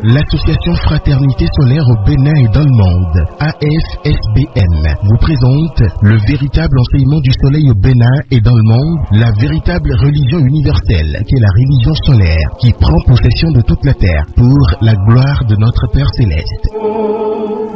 L'Association Fraternité Solaire au Bénin et dans le monde, AFSBM, vous présente le véritable enseignement du soleil au Bénin et dans le monde, la véritable religion universelle, qui est la religion solaire, qui prend possession de toute la terre pour la gloire de notre Père Céleste.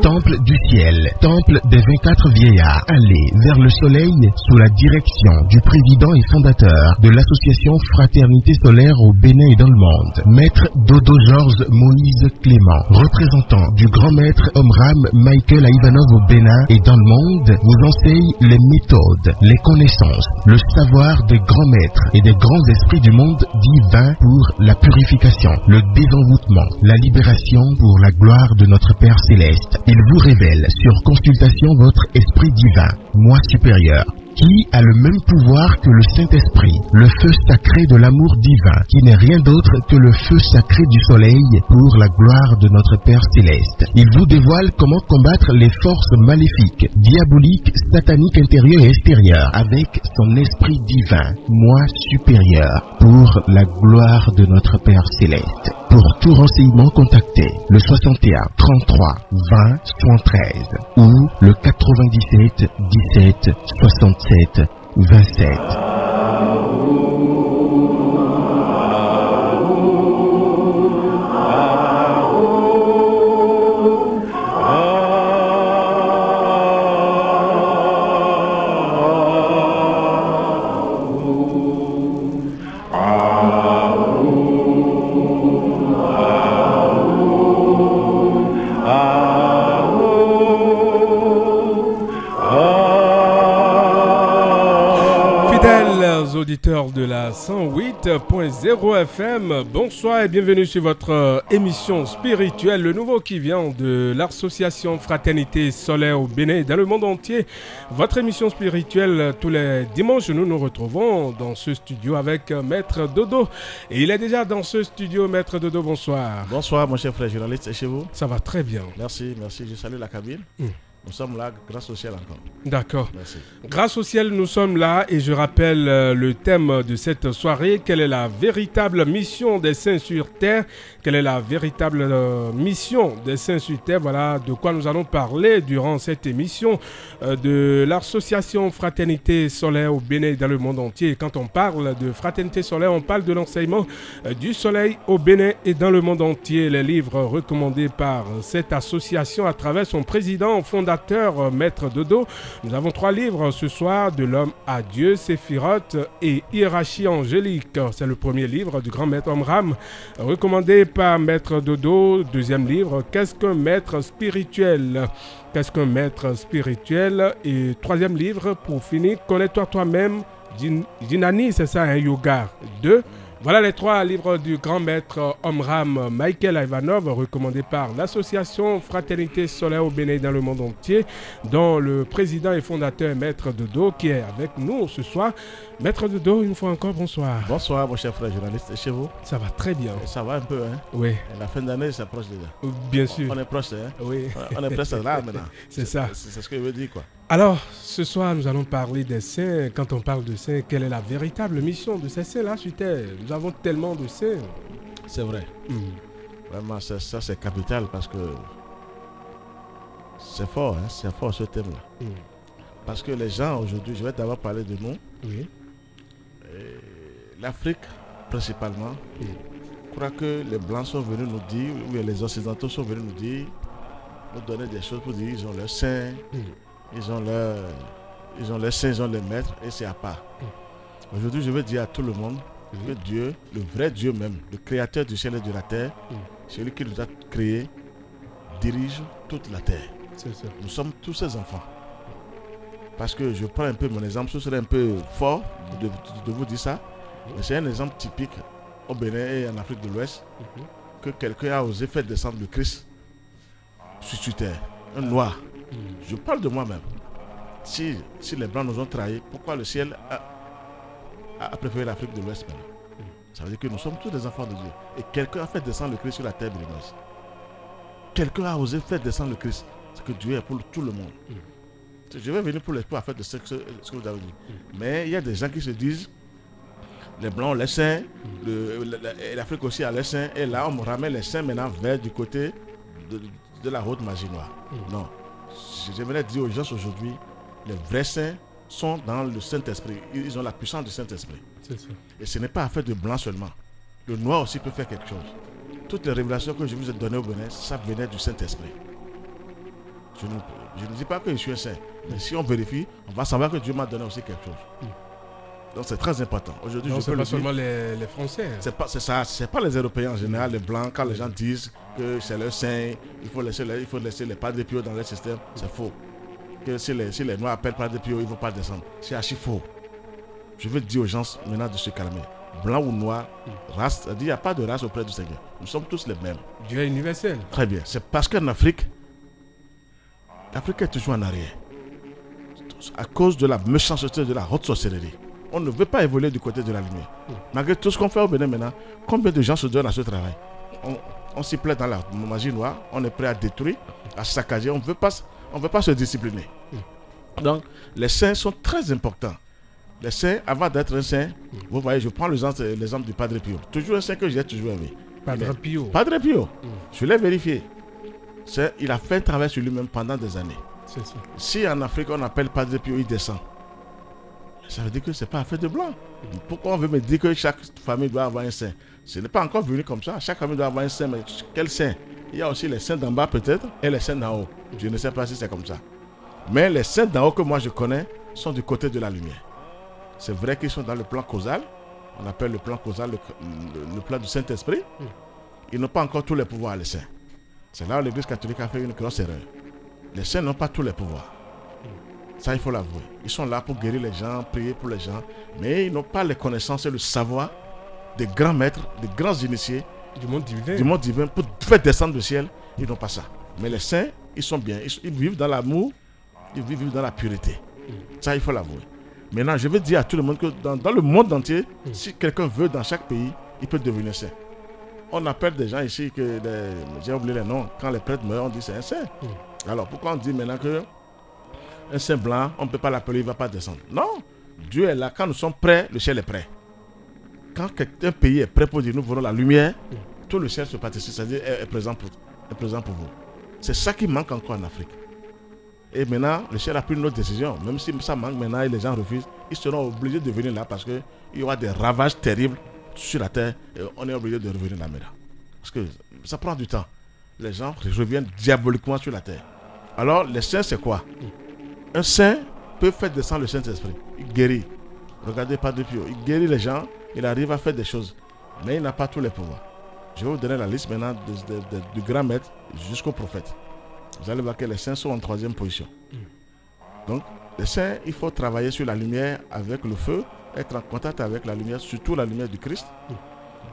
Temple du ciel, temple des 24 vieillards, allez vers le soleil sous la direction du président et fondateur de l'association Fraternité Solaire au Bénin et dans le monde, Maître Dodo Georges Moïse Clément, représentant du grand maître Omram Michael Ivanov au Bénin et dans le monde, vous enseigne les méthodes, les connaissances, le savoir des grands maîtres et des grands esprits du monde divin pour la purification, le désenvoûtement, la libération pour la gloire de notre Père Céleste. Il vous révèle sur consultation votre esprit divin, moi supérieur, qui a le même pouvoir que le Saint-Esprit, le feu sacré de l'amour divin, qui n'est rien d'autre que le feu sacré du soleil pour la gloire de notre Père Céleste. Il vous dévoile comment combattre les forces maléfiques, diaboliques, sataniques intérieures et extérieures, avec son esprit divin, moi supérieur, pour la gloire de notre Père Céleste. Pour tout renseignement, contactez le 61 33 20 73 ou le 97 17 67 27. Auditeurs de la 108.0 FM, bonsoir et bienvenue sur votre émission spirituelle, le nouveau qui vient de l'association Fraternité Solaire au Bénin et dans le monde entier. Votre émission spirituelle tous les dimanches, nous nous retrouvons dans ce studio avec Maître Dodo. Et il est déjà dans ce studio, Maître Dodo, bonsoir. Bonsoir mon cher frère journaliste, et chez vous? Ça va très bien. Merci, je salue la cabine. Nous sommes là grâce au ciel encore. D'accord. Merci. Grâce au ciel, nous sommes là et je rappelle le thème de cette soirée. Quelle est la véritable mission des saints sur terre? Quelle est la véritable mission des saints sur terre? Voilà de quoi nous allons parler durant cette émission de l'association Fraternité Solaire au Bénin et dans le monde entier. Et quand on parle de Fraternité Solaire, on parle de l'enseignement du soleil au Bénin et dans le monde entier. Les livres recommandés par cette association à travers son président fondateur, Maître Dodo. Nous avons 3 livres ce soir, De l'homme à Dieu, Séphiroth et Hiérarchie angélique. C'est le premier livre du grand maître Omram, recommandé par Maître Dodo. Deuxième livre, Qu'est-ce qu'un maître spirituel? Qu'est-ce qu'un maître spirituel? Et troisième livre, pour finir, Connais-toi toi-même, Jinani, c'est ça, un yoga 2. Voilà les 3 livres du grand maître Omram Michael Ivanov, recommandés par l'association Fraternité Solaire au Bénin dans le monde entier, dont le président et fondateur Maître Dodo qui est avec nous ce soir. Maître Dodo, une fois encore, bonsoir. Bonsoir mon cher frère journaliste, et chez vous? Ça va très bien. Ça va un peu, hein? Oui. Et la fin d'année s'approche déjà. Bien sûr. On est proche, hein? Oui. On est presque là maintenant. C'est ça. C'est ce que je veux dire, quoi. Alors, ce soir, nous allons parler des saints. Quand on parle de saints, quelle est la véritable mission de ces saints-là sur terre? Nous avons tellement de saints. C'est vrai. Vraiment, ça c'est capital parce que c'est fort, hein? C'est fort ce thème-là. Parce que les gens aujourd'hui, je vais d'abord parler de nous. Oui. L'Afrique, principalement, croit que les Blancs sont venus nous dire, ou les Occidentaux sont venus nous dire, nous donner des choses pour dire ils ont leurs saints. Ils ont leurs saints, ils ont les maîtres, et c'est à part. Aujourd'hui, je veux dire à tout le monde que Dieu, le vrai Dieu même, le créateur du ciel et de la terre, celui qui nous a créés, dirige toute la terre. C'est ça. Nous sommes tous ses enfants. Parce que je prends un peu mon exemple, ce serait un peu fort de vous dire ça, mais c'est un exemple typique au Bénin et en Afrique de l'Ouest, que quelqu'un a osé faire descendre le Christ sur terre, un noir. Je parle de moi-même. Si les Blancs nous ont trahis, pourquoi le ciel a préféré l'Afrique de l'Ouest maintenant? Ça veut dire que nous sommes tous des enfants de Dieu. Et quelqu'un a fait descendre le Christ sur la terre béninoise. Quelqu'un a osé faire descendre le Christ. C'est que Dieu est pour tout le monde. Je vais venir pour l'espoir à faire de ce que vous avez dit. Mais il y a des gens qui se disent Les Blancs ont les saints, l'Afrique aussi a les saints. Et là, on ramène les saints maintenant vers du côté de la route magie noire. Non. J'aimerais dire aux gens aujourd'hui, les vrais saints sont dans le Saint-Esprit. Ils ont la puissance du Saint-Esprit. Et ce n'est pas affaire de blanc seulement. Le noir aussi peut faire quelque chose. Toutes les révélations que je vous ai données au Bénin, ça venait du Saint-Esprit. Je ne dis pas que je suis un saint, mais si on vérifie, on va savoir que Dieu m'a donné aussi quelque chose. Donc c'est très important. Aujourd'hui, c'est pas seulement les Français. C'est pas les Européens en général, les Blancs. Quand les gens disent que c'est leur saint, il faut laisser les Padres Pio dans leur système, c'est faux. Que si les Noirs appellent Padres Pio, ils ne vont pas descendre. C'est archi faux. Je veux dire aux gens maintenant de se calmer. Blanc ou noir, race, il n'y a pas de race auprès du Seigneur. Nous sommes tous les mêmes. Dieu est universel. Très bien. C'est parce qu'en Afrique, l'Afrique est toujours en arrière. À cause de la méchanceté, de la haute sorcellerie. On ne veut pas évoluer du côté de la lumière. Malgré tout ce qu'on fait au Bénin maintenant, combien de gens se donnent à ce travail? On s'y plaît dans la magie noire, on est prêt à détruire, à saccager, on ne veut pas se discipliner. Donc, les saints sont très importants. Les saints, avant d'être un saint, vous voyez, je prends l'exemple du Padre Pio. Toujours un saint que j'ai toujours aimé. Padre Pio. Padre Pio. Je l'ai vérifié. Il a fait un travail sur lui-même pendant des années. C'est ça. Si en Afrique on appelle Padre Pio, il descend. Ça veut dire que ce n'est pas affaire de blanc. Pourquoi on veut me dire que chaque famille doit avoir un saint? Ce n'est pas encore venu comme ça. Chaque famille doit avoir un saint, mais quel saint? Il y a aussi les saints d'en bas peut-être et les saints d'en haut. Je ne sais pas si c'est comme ça. Mais les saints d'en haut que moi je connais sont du côté de la lumière. C'est vrai qu'ils sont dans le plan causal. On appelle le plan causal le plan du Saint-Esprit. Ils n'ont pas encore tous les pouvoirs, les saints. C'est là où l'Église catholique a fait une grosse erreur. Les saints n'ont pas tous les pouvoirs. Ça, il faut l'avouer. Ils sont là pour guérir les gens, prier pour les gens. Mais ils n'ont pas les connaissances et le savoir des grands maîtres, des grands initiés du monde divin pour faire descendre le ciel. Ils n'ont pas ça. Mais les saints, ils sont bien. Ils vivent dans l'amour, ils vivent dans la pureté. Ça, il faut l'avouer. Maintenant, je veux dire à tout le monde que dans le monde entier, si quelqu'un veut dans chaque pays, il peut devenir saint. On appelle des gens ici que j'ai oublié les noms. Quand les prêtres meurent, on dit c'est un saint. Alors pourquoi on dit maintenant que un saint blanc, on ne peut pas l'appeler, il ne va pas descendre? Non, Dieu est là. Quand nous sommes prêts, le ciel est prêt. Quand un pays est prêt pour dire nous voulons la lumière, tout le ciel se participe, c'est-à-dire est présent pour vous. C'est ça qui manque encore en Afrique. Et maintenant, le ciel a pris une autre décision. Même si ça manque maintenant et les gens refusent, ils seront obligés de venir là parce qu'il y aura des ravages terribles sur la terre et on est obligé de revenir là maintenant. Parce que ça prend du temps. Les gens reviennent diaboliquement sur la terre. Alors, les saints, c'est quoi? Un saint peut faire descendre le Saint-Esprit. Il guérit. Regardez Padre Pio. Il guérit les gens. Il arrive à faire des choses. Mais il n'a pas tous les pouvoirs. Je vais vous donner la liste maintenant du grand maître jusqu'au prophète. Vous allez voir que les saints sont en 3e position. Donc, les saints, il faut travailler sur la lumière avec le feu, être en contact avec la lumière, surtout la lumière du Christ,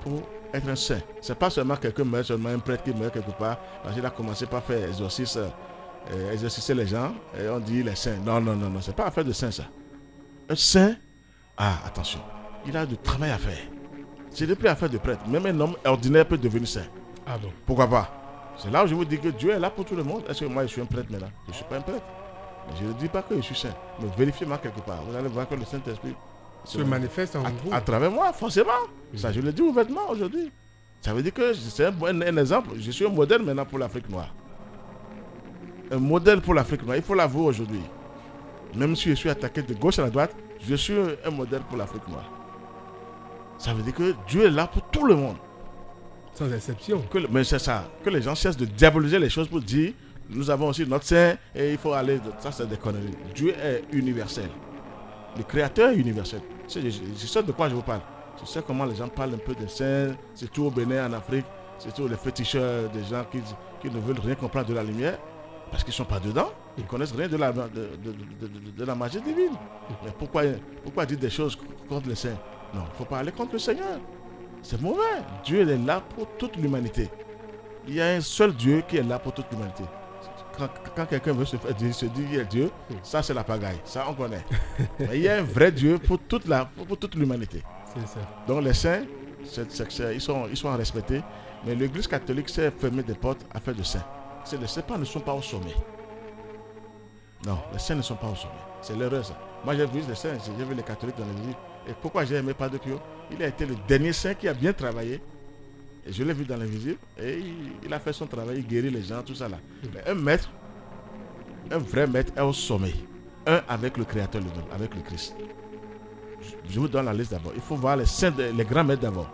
pour être un saint. Ce n'est pas seulement quelqu'un meurt, seulement un prêtre qui meurt quelque part, parce qu'il a commencé par faire exorciser les gens, et on dit les saints. Non, ce n'est pas affaire de saint ça. Un saint, attention, il a du travail à faire. Ce n'est plus affaire de prêtre. Même un homme ordinaire peut devenir saint. Ah bon? Pourquoi pas? C'est là où je vous dis que Dieu est là pour tout le monde. Est-ce que moi je suis un prêtre maintenant? Je ne suis pas un prêtre. Mais je ne dis pas que je suis saint. Mais vérifiez-moi quelque part. Vous allez voir que le Saint-Esprit se manifeste en vous. À travers moi, forcément. Ça, je le dis ouvertement aujourd'hui. Ça veut dire que c'est un exemple. Je suis un modèle maintenant pour l'Afrique noire. Un modèle pour l'Afrique noire. Il faut l'avouer aujourd'hui. Même si je suis attaqué de gauche à la droite, je suis un modèle pour l'Afrique noire. Ça veut dire que Dieu est là pour tout le monde. Sans exception. Mais c'est ça. Que les gens cessent de diaboliser les choses pour dire nous avons aussi notre saint et il faut aller. Ça, c'est des conneries. Dieu est universel. Le Créateur est universel. Je sais de quoi je vous parle. Je sais comment les gens parlent un peu des saints, surtout au Bénin, en Afrique, surtout les féticheurs, des gens qui ne veulent rien comprendre de la lumière parce qu'ils ne sont pas dedans. Ils ne connaissent rien de la magie divine. Mais pourquoi dire des choses contre les saints? Non, il ne faut pas aller contre le Seigneur. C'est mauvais. Dieu est là pour toute l'humanité. Il y a un seul Dieu qui est là pour toute l'humanité. Quand quelqu'un veut se dire qu'il est Dieu, ça c'est la pagaille. Ça on connaît. Mais il y a un vrai Dieu pour toute l'humanité. C'est ça. Donc les saints, ils sont respectés. Mais l'Église catholique s'est fermée des portes à faire de saints. Les saints ne sont pas au sommet. Non, les saints ne sont pas au sommet. C'est l'erreur ça. Moi j'ai vu les saints, j'ai vu les catholiques dans l'église. Et pourquoi j'ai aimé Padre Pio? Il a été le dernier saint qui a bien travaillé. Et je l'ai vu dans l'invisible. Et il a fait son travail, il guérit les gens, tout ça là. Mais un maître, un vrai maître est au sommet. Un avec le Créateur lui-même, avec le Christ. Je vous donne la liste d'abord. Il faut voir les saints, les grands maîtres d'abord.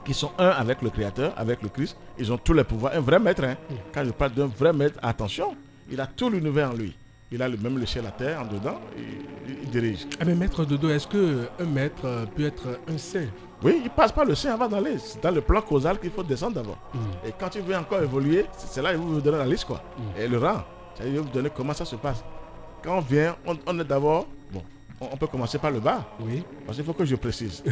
Qui sont un avec le Créateur, avec le Christ. Ils ont tous les pouvoirs. Un vrai maître, hein. Quand je parle d'un vrai maître, attention, il a tout l'univers en lui. Il a même le ciel, la terre en dedans. Il dirige. Mais maître Dodo, est-ce qu'un maître peut être un saint? Oui, il passe par le saint avant d'aller. C'est dans le plan causal qu'il faut descendre d'abord. Et quand il veut encore évoluer, c'est là qu'il vous donner la liste, quoi. Et le rang. Il va vous donner comment ça se passe. Quand on vient, on est d'abord... Bon, on peut commencer par le bas. Oui. Parce qu'il faut que je précise.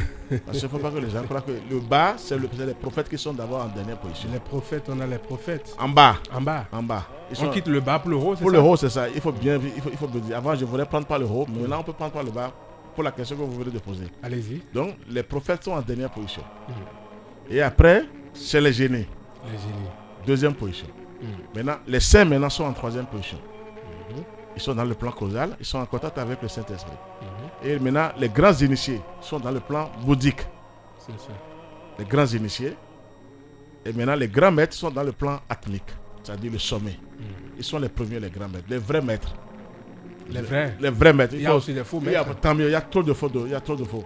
Parce qu'il ne faut pas que les gens croient que le bas, c'est les prophètes qui sont d'abord en dernière position. Les prophètes, on a les prophètes. En bas. En bas. En bas. On quitte le bas pour le haut, c'est ça? Pour le haut, c'est ça. Il faut bien dire. Avant, je voulais prendre par le haut, mais maintenant, on peut prendre par le bas pour la question que vous venez de poser. Allez-y. Donc, les prophètes sont en dernière position. Et après, c'est les génies. Les génies. Deuxième position. Maintenant, les saints maintenant sont en troisième position. Ils sont dans le plan causal, ils sont en contact avec le Saint-Esprit. Et maintenant, les grands initiés sont dans le plan bouddhique. C'est ça. Les grands initiés. Et maintenant, les grands maîtres sont dans le plan atmique, c'est-à-dire le sommet. Ils sont les premiers, les grands maîtres, les vrais maîtres. Les vrais. Les vrais maîtres. Il y a aussi des faux maîtres. Tant mieux, il y a trop de faux. Il y a trop de faux.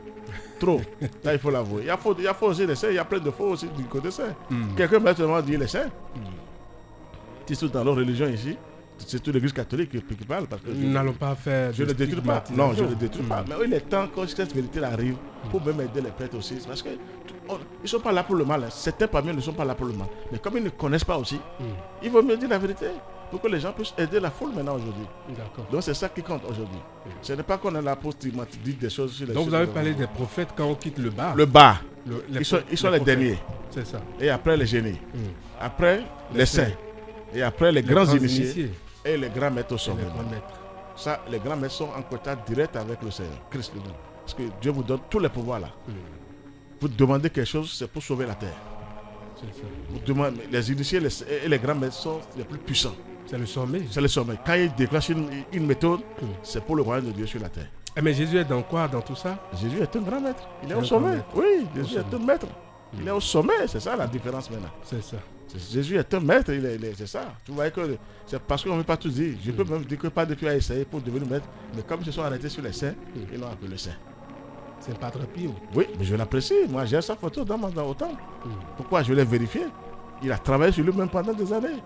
Trop. Là, il faut l'avouer. Il y a faux aussi les saints, il y a plein de faux aussi du côté saint. Quelqu'un m'a seulement dit les saints. Surtout dans nos religions ici. C'est toute l'église catholique qui parle. Parce que n'allons pas faire. Je ne le détruis pas. Non, je ne le détruis pas. Mais il est temps que cette vérité arrive pour même aider les prêtres aussi. Parce qu'ils ne sont pas là pour le mal. Certains parmi eux ne sont pas là pour le mal. Mais comme ils ne connaissent pas aussi, il vaut mieux dire la vérité pour que les gens puissent aider la foule maintenant aujourd'hui. D'accord. Donc c'est ça qui compte aujourd'hui. Ce n'est pas qu'on est là pour dire des choses sur les Donc vous avez parlé des prophètes quand on quitte le bas. Le bas. Ils sont les derniers. C'est ça. Et après les génies. Après les saints. Et après les grands initiés. Et les grands maîtres au sommet. Ça, les grands maîtres sont en contact direct avec le Seigneur, Christ lui-même. Parce que Dieu vous donne tous les pouvoirs là. Vous demandez quelque chose, c'est pour sauver la terre. C'est ça. Vous demandez, les initiés et les grands maîtres sont les plus puissants. C'est le sommet. C'est le sommet. Quand ils déclenchent une méthode, c'est pour le royaume de Dieu sur la terre. Mais Jésus est dans quoi dans tout ça? Jésus est un grand maître. Il est au sommet. Oui, Jésus est un maître. Il est au sommet. C'est ça la différence maintenant. C'est ça. Jésus est un maître, c'est ça. Tu vois que c'est parce qu'on ne veut pas tout dire. Je peux même dire que pas depuis à essayer pour devenir maître, mais comme ils se sont arrêtés sur les saints, ils l'ont appelé saint. C'est Padre Pio. Oui, mais je l'apprécie. Moi, j'ai sa photo dans au temple. Pourquoi? Je l'ai vérifié. Il a travaillé sur lui-même pendant des années.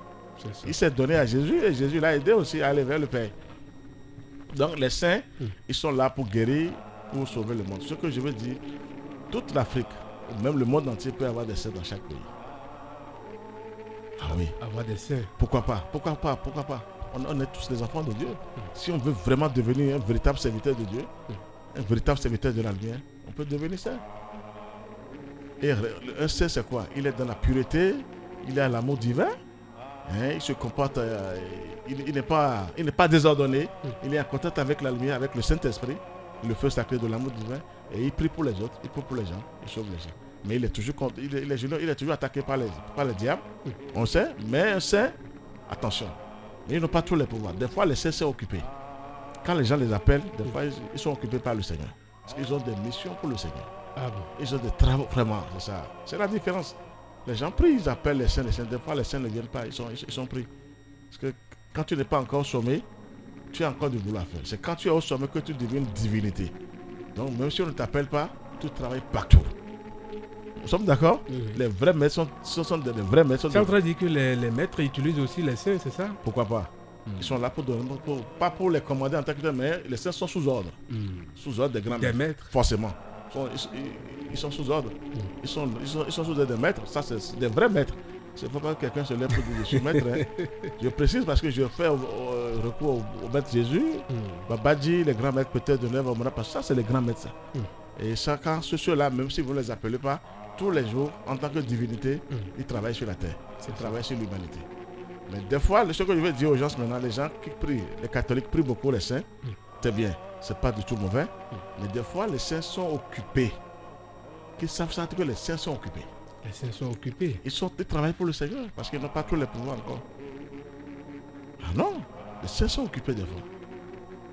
Il s'est donné à Jésus et Jésus l'a aidé aussi à aller vers le Père. Donc les saints, ils sont là pour guérir, pour sauver le monde. Ce que je veux dire, toute l'Afrique, même le monde entier peut avoir des saints dans chaque pays. Ah oui. Avoir des saints. Pourquoi pas? Pourquoi pas? Pourquoi pas? On est tous des enfants de Dieu. Si on veut vraiment devenir un véritable serviteur de Dieu, un véritable serviteur de la lumière, on peut devenir saint. Et un saint, c'est quoi? Il est dans la pureté, il est à l'amour divin, hein, il se comporte, il n'est pas désordonné, il est en contact avec la lumière, avec le Saint-Esprit, le feu sacré de l'amour divin, et il prie pour les autres, il prie pour les gens, il sauve les gens. Mais il est toujours attaqué par le diable, on sait, mais un saint, attention, ils n'ont pas tous les pouvoirs. Des fois, les saints sont occupés. Quand les gens les appellent, des fois, ils sont occupés par le Seigneur. Parce qu'ils ont des missions pour le Seigneur. Ah bon? Ils ont des travaux, vraiment, c'est ça. C'est la différence. Les gens prient, ils appellent les saints. Des fois, les saints ne viennent pas, ils sont pris. Parce que quand tu n'es pas encore au sommet, tu as encore du boulot à faire. C'est quand tu es au sommet que tu deviens une divinité. Donc, même si on ne t'appelle pas, tu travailles partout. Nous sommes d'accord? Les vrais maîtres sont des vrais maîtres. Tu es en train de dire que les maîtres utilisent aussi les saints, c'est ça? Pourquoi pas? Ils sont là pour donner, pas pour les commander en tant que tel, mais les saints sont sous ordre. Sous ordre des grands maîtres. Forcément. Ils sont sous ordre. Ils sont sous ordre des maîtres. Ça, c'est des vrais maîtres. Il ne faut pas que quelqu'un se lève pour dire je suis maître. Hein. Je précise parce que je fais recours au maître Jésus. Babadji, les grands maîtres peut-être de l'œuvre, parce que ça, c'est les grands maîtres. Ça. Et ça, quand ceux-là, même si vous ne les appelez pas, tous les jours, en tant que divinité, ils travaillent sur la terre. Ils travaillent sur l'humanité. Mais des fois, ce que je veux dire aux gens maintenant, les gens qui prient, les catholiques prient beaucoup les saints, c'est bien, c'est pas du tout mauvais. Mais des fois, les saints sont occupés. Qu'ils savent ça que les saints sont occupés. Les saints sont occupés. Ils travaillent pour le Seigneur parce qu'ils n'ont pas tous les pouvoirs encore. Ah non, les saints sont occupés des fois.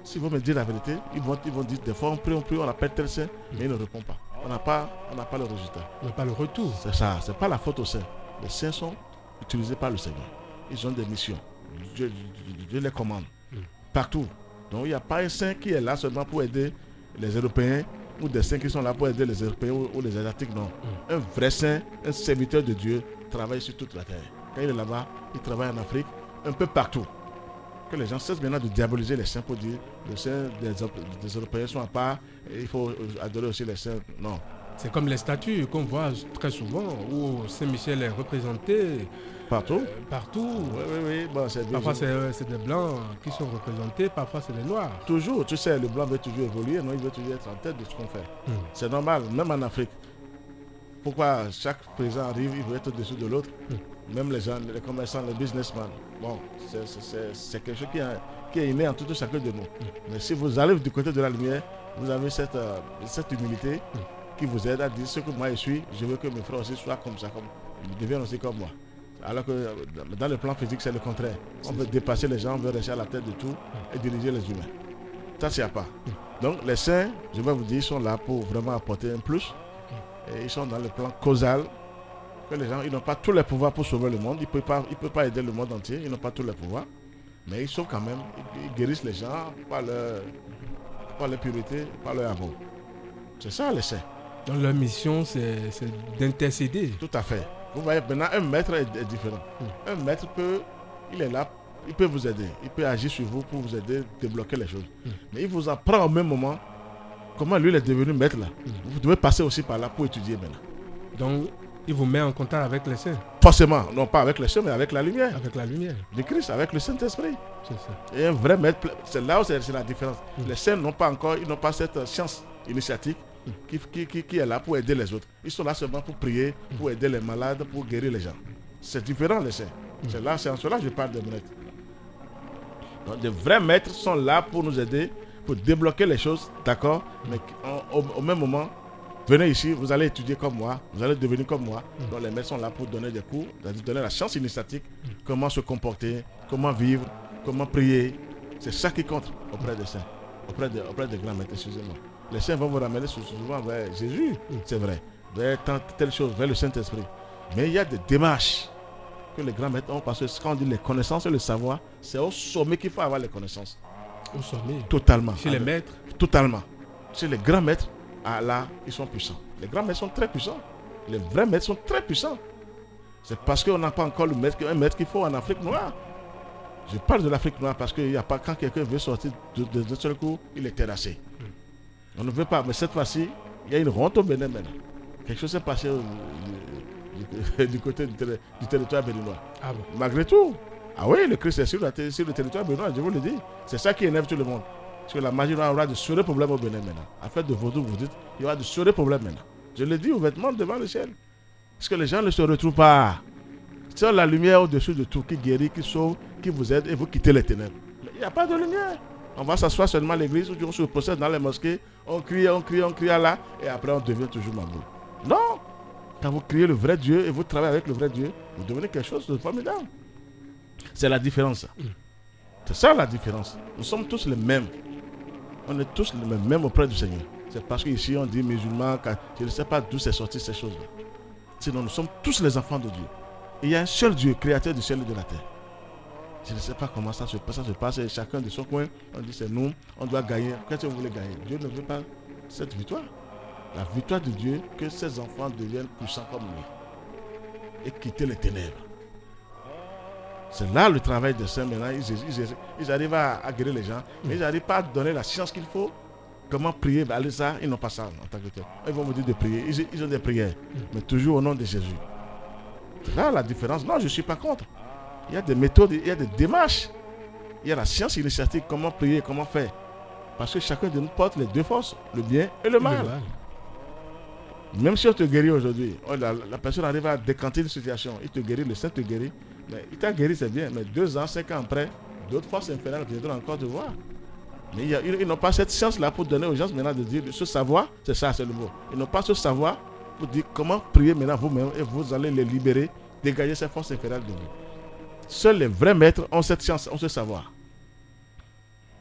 S'ils vont me dire la vérité, ils vont dire des fois on prie, on appelle tel saint, mais il ne répond pas. On n'a pas le résultat. On n'a pas le retour. C'est ça, c'est pas la faute aux saints. Les saints sont utilisés par le Seigneur. Ils ont des missions. Dieu les commande. Partout. Donc il n'y a pas un saint qui est là seulement pour aider les Européens ou des saints qui sont là pour aider les Européens ou les Asiatiques. Non. Un vrai saint, un serviteur de Dieu travaille sur toute la terre. Quand il est là-bas, il travaille en Afrique, un peu partout. Que les gens cessent maintenant de diaboliser les saints pour dire les saints des Européens sont à part et il faut adorer aussi les saints. Non. C'est comme les statues qu'on voit très souvent où Saint-Michel est représenté. Partout. Partout. Oui. Bon, parfois c'est des blancs qui sont représentés, parfois c'est des noirs. Toujours, tu sais, le blanc veut toujours évoluer, non, il veut toujours être en tête de ce qu'on fait. C'est normal, même en Afrique. Pourquoi chaque président arrive, il veut être au-dessus de l'autre? Même les gens, les commerçants, les businessmen. Bon, c'est quelque chose qui est inné en tout chacun de nous. Mais si vous allez du côté de la lumière, vous avez cette humilité qui vous aide à dire ce que moi je suis, je veux que mes frères aussi soient comme ça, ils deviennent aussi comme moi. Alors que dans le plan physique, c'est le contraire. On veut dépasser les gens, on veut rester à la tête de tout et diriger les humains. Ça, c'est à part. Donc, les saints, je vais vous dire, ils sont là pour vraiment apporter un plus. Et ils sont dans le plan causal. Que les gens, ils n'ont pas tous les pouvoirs pour sauver le monde. Ils ne peuvent pas aider le monde entier. Ils n'ont pas tous les pouvoirs. Mais ils sauvent quand même. Ils guérissent les gens par leur pureté, par leur amour. C'est ça, les saints. Donc, leur mission, c'est d'intercéder. Tout à fait. Vous voyez, maintenant, un maître est différent. Un maître il est là, il peut vous aider. Il peut agir sur vous pour vous aider à débloquer les choses. Mais il vous apprend au même moment comment lui il est devenu maître là. Vous devez passer aussi par là pour étudier maintenant. Donc, il vous met en contact avec les saints. Forcément, non pas avec les saints, mais avec la lumière. Avec la lumière. De Christ, avec le Saint-Esprit. C'est ça. Et un vrai maître, c'est là où c'est la différence. Les saints n'ont pas encore, ils n'ont pas cette science initiatique qui est là pour aider les autres. Ils sont là seulement pour prier, pour aider les malades, pour guérir les gens. C'est différent les saints. C'est en cela que je parle de maîtres. Donc, de vrais maîtres sont là pour nous aider, pour débloquer les choses, d'accord, mais au même moment, venez ici, vous allez étudier comme moi, vous allez devenir comme moi. Donc les maîtres sont là pour donner des cours, donner la science initiatique, comment se comporter, comment vivre, comment prier. C'est ça qui compte auprès des saints, auprès des grands maîtres, excusez-moi. Les saints vont vous ramener souvent vers Jésus, c'est vrai, vers telle chose, vers le Saint-Esprit. Mais il y a des démarches que les grands maîtres ont, parce que quand on dit les connaissances et le savoir, c'est au sommet qu'il faut avoir les connaissances. Au sommet. Totalement. Chez les maîtres. Totalement. Chez les grands maîtres, là, ils sont puissants. Les grands maîtres sont très puissants. Les vrais maîtres sont très puissants. C'est parce qu'on n'a pas encore un maître qu'il faut en Afrique noire. Je parle de l'Afrique noire parce qu'il n'y a pas, quand quelqu'un veut sortir de seul coup, il est terrassé. On ne veut pas, mais cette fois-ci, il y a une honte au Bénin maintenant. Quelque chose s'est passé du côté du territoire béninois. Ah bon? Malgré tout. Ah oui, le Christ est sur le territoire béninois, je vous le dis. C'est ça qui énerve tout le monde. Parce que la magie noire aura de sérieux problèmes au Bénin maintenant. En fait, de vaudou, vous dites, il y aura de sérieux problèmes maintenant. Je le dis ouvertement devant le ciel. Parce que les gens ne se retrouvent pas. C'est la lumière au-dessus de tout qui guérit, qui sauve, qui vous aide et vous quittez les ténèbres. Mais il n'y a pas de lumière. On va s'asseoir seulement à l'église, on se possède dans les mosquées, on crie là, et après on devient toujours maboule. Non! Quand vous criez le vrai Dieu et vous travaillez avec le vrai Dieu, vous devenez quelque chose de formidable. C'est la différence. C'est ça la différence. Nous sommes tous les mêmes. On est tous les mêmes auprès du Seigneur. C'est parce qu'ici on dit musulmans, je ne sais pas d'où c'est sorti ces choses-là. Sinon nous sommes tous les enfants de Dieu. Et il y a un seul Dieu, créateur du ciel et de la terre. Je ne sais pas comment ça se passe. Chacun de son coin, on dit c'est nous, on doit gagner. Qu'est-ce que vous voulez gagner? Dieu ne veut pas cette victoire. La victoire de Dieu, que ses enfants deviennent puissants comme lui. Et quitter les ténèbres. C'est là le travail des saints maintenant. Ils arrivent à guérir les gens, mais ils n'arrivent pas à donner la science qu'il faut. Comment prier? Allez, ça, ils n'ont pas ça en tant que tel. Ils vont vous dire de prier. Ils ont des prières, mais toujours au nom de Jésus. C'est là la différence. Non, je ne suis pas contre. Il y a des méthodes, il y a des démarches. Il y a la science initiatique, comment prier, comment faire. Parce que chacun de nous porte les deux forces, le bien et le mal. Même si on te guérit aujourd'hui, la personne arrive à décanter une situation, il te guérit, le Saint te guérit. Mais il t'a guéri, c'est bien. Mais 2 ans, 5 ans après, d'autres forces infernales viendront encore te voir. Mais ils n'ont pas cette science-là pour donner aux gens maintenant de dire, ce savoir, c'est ça, c'est le mot. Ils n'ont pas ce savoir pour dire comment prier maintenant vous-même et vous allez les libérer, dégager ces forces infernales de vous. Seuls les vrais maîtres ont cette science, ont ce savoir.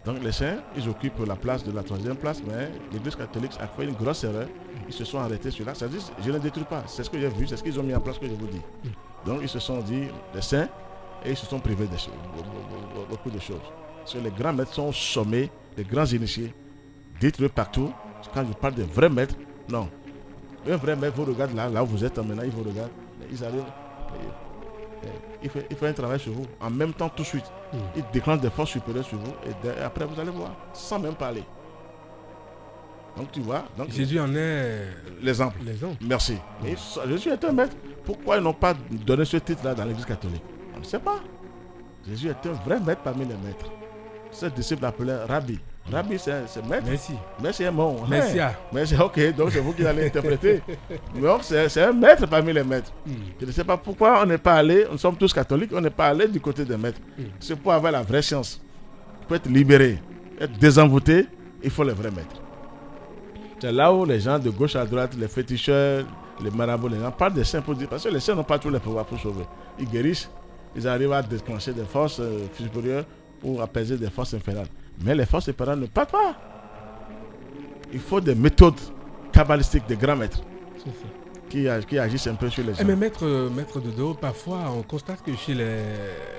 Donc les saints, ils occupent la place de la 3e place, mais l'Église catholique a fait une grosse erreur. Ils se sont arrêtés sur là. Ça dit, je ne détruis pas. C'est ce que j'ai vu, c'est ce qu'ils ont mis en place que je vous dis. Donc ils se sont dit, les saints, et ils se sont privés de beaucoup de choses. Parce que les grands maîtres sont au sommet, les grands initiés, dites-le partout. Quand je parle de vrais maîtres, non. Un vrai maître vous regarde là où vous êtes maintenant, il vous regarde, ils arrivent. Il fait un travail sur vous. En même temps, tout de suite, il déclenche des forces supérieures sur vous. Et après, vous allez voir, sans même parler. Donc, tu vois. Donc, Jésus en est l'exemple. Merci. Mais Jésus est un maître. Pourquoi ils n'ont pas donné ce titre-là dans l'Église catholique? On ne sait pas. Jésus est un vrai maître parmi les maîtres. Ses disciples l'appelaient Rabbi. Rabbi, c'est maître. Merci est bon. Merci, ok, donc c'est vous qui allez interpréter. Donc c'est un maître parmi les maîtres. Je ne sais pas pourquoi on n'est pas allé, nous sommes tous catholiques, on n'est pas allé du côté des maîtres. C'est pour avoir la vraie science. Pour être libéré, être désenvoûté, il faut les vrais maîtres. C'est là où les gens de gauche à droite, les féticheurs, les marabouts, les gens parlent des saints pour dire, parce que les saints n'ont pas tous les pouvoirs pour sauver. Ils guérissent, ils arrivent à déclencher des forces supérieures pour apaiser des forces infernales. Mais les forces infernales ne partent pas. Il faut des méthodes kabbalistiques, des grands maîtres qui agissent un peu sur les gens. Mais maître de dos, parfois on constate que chez les,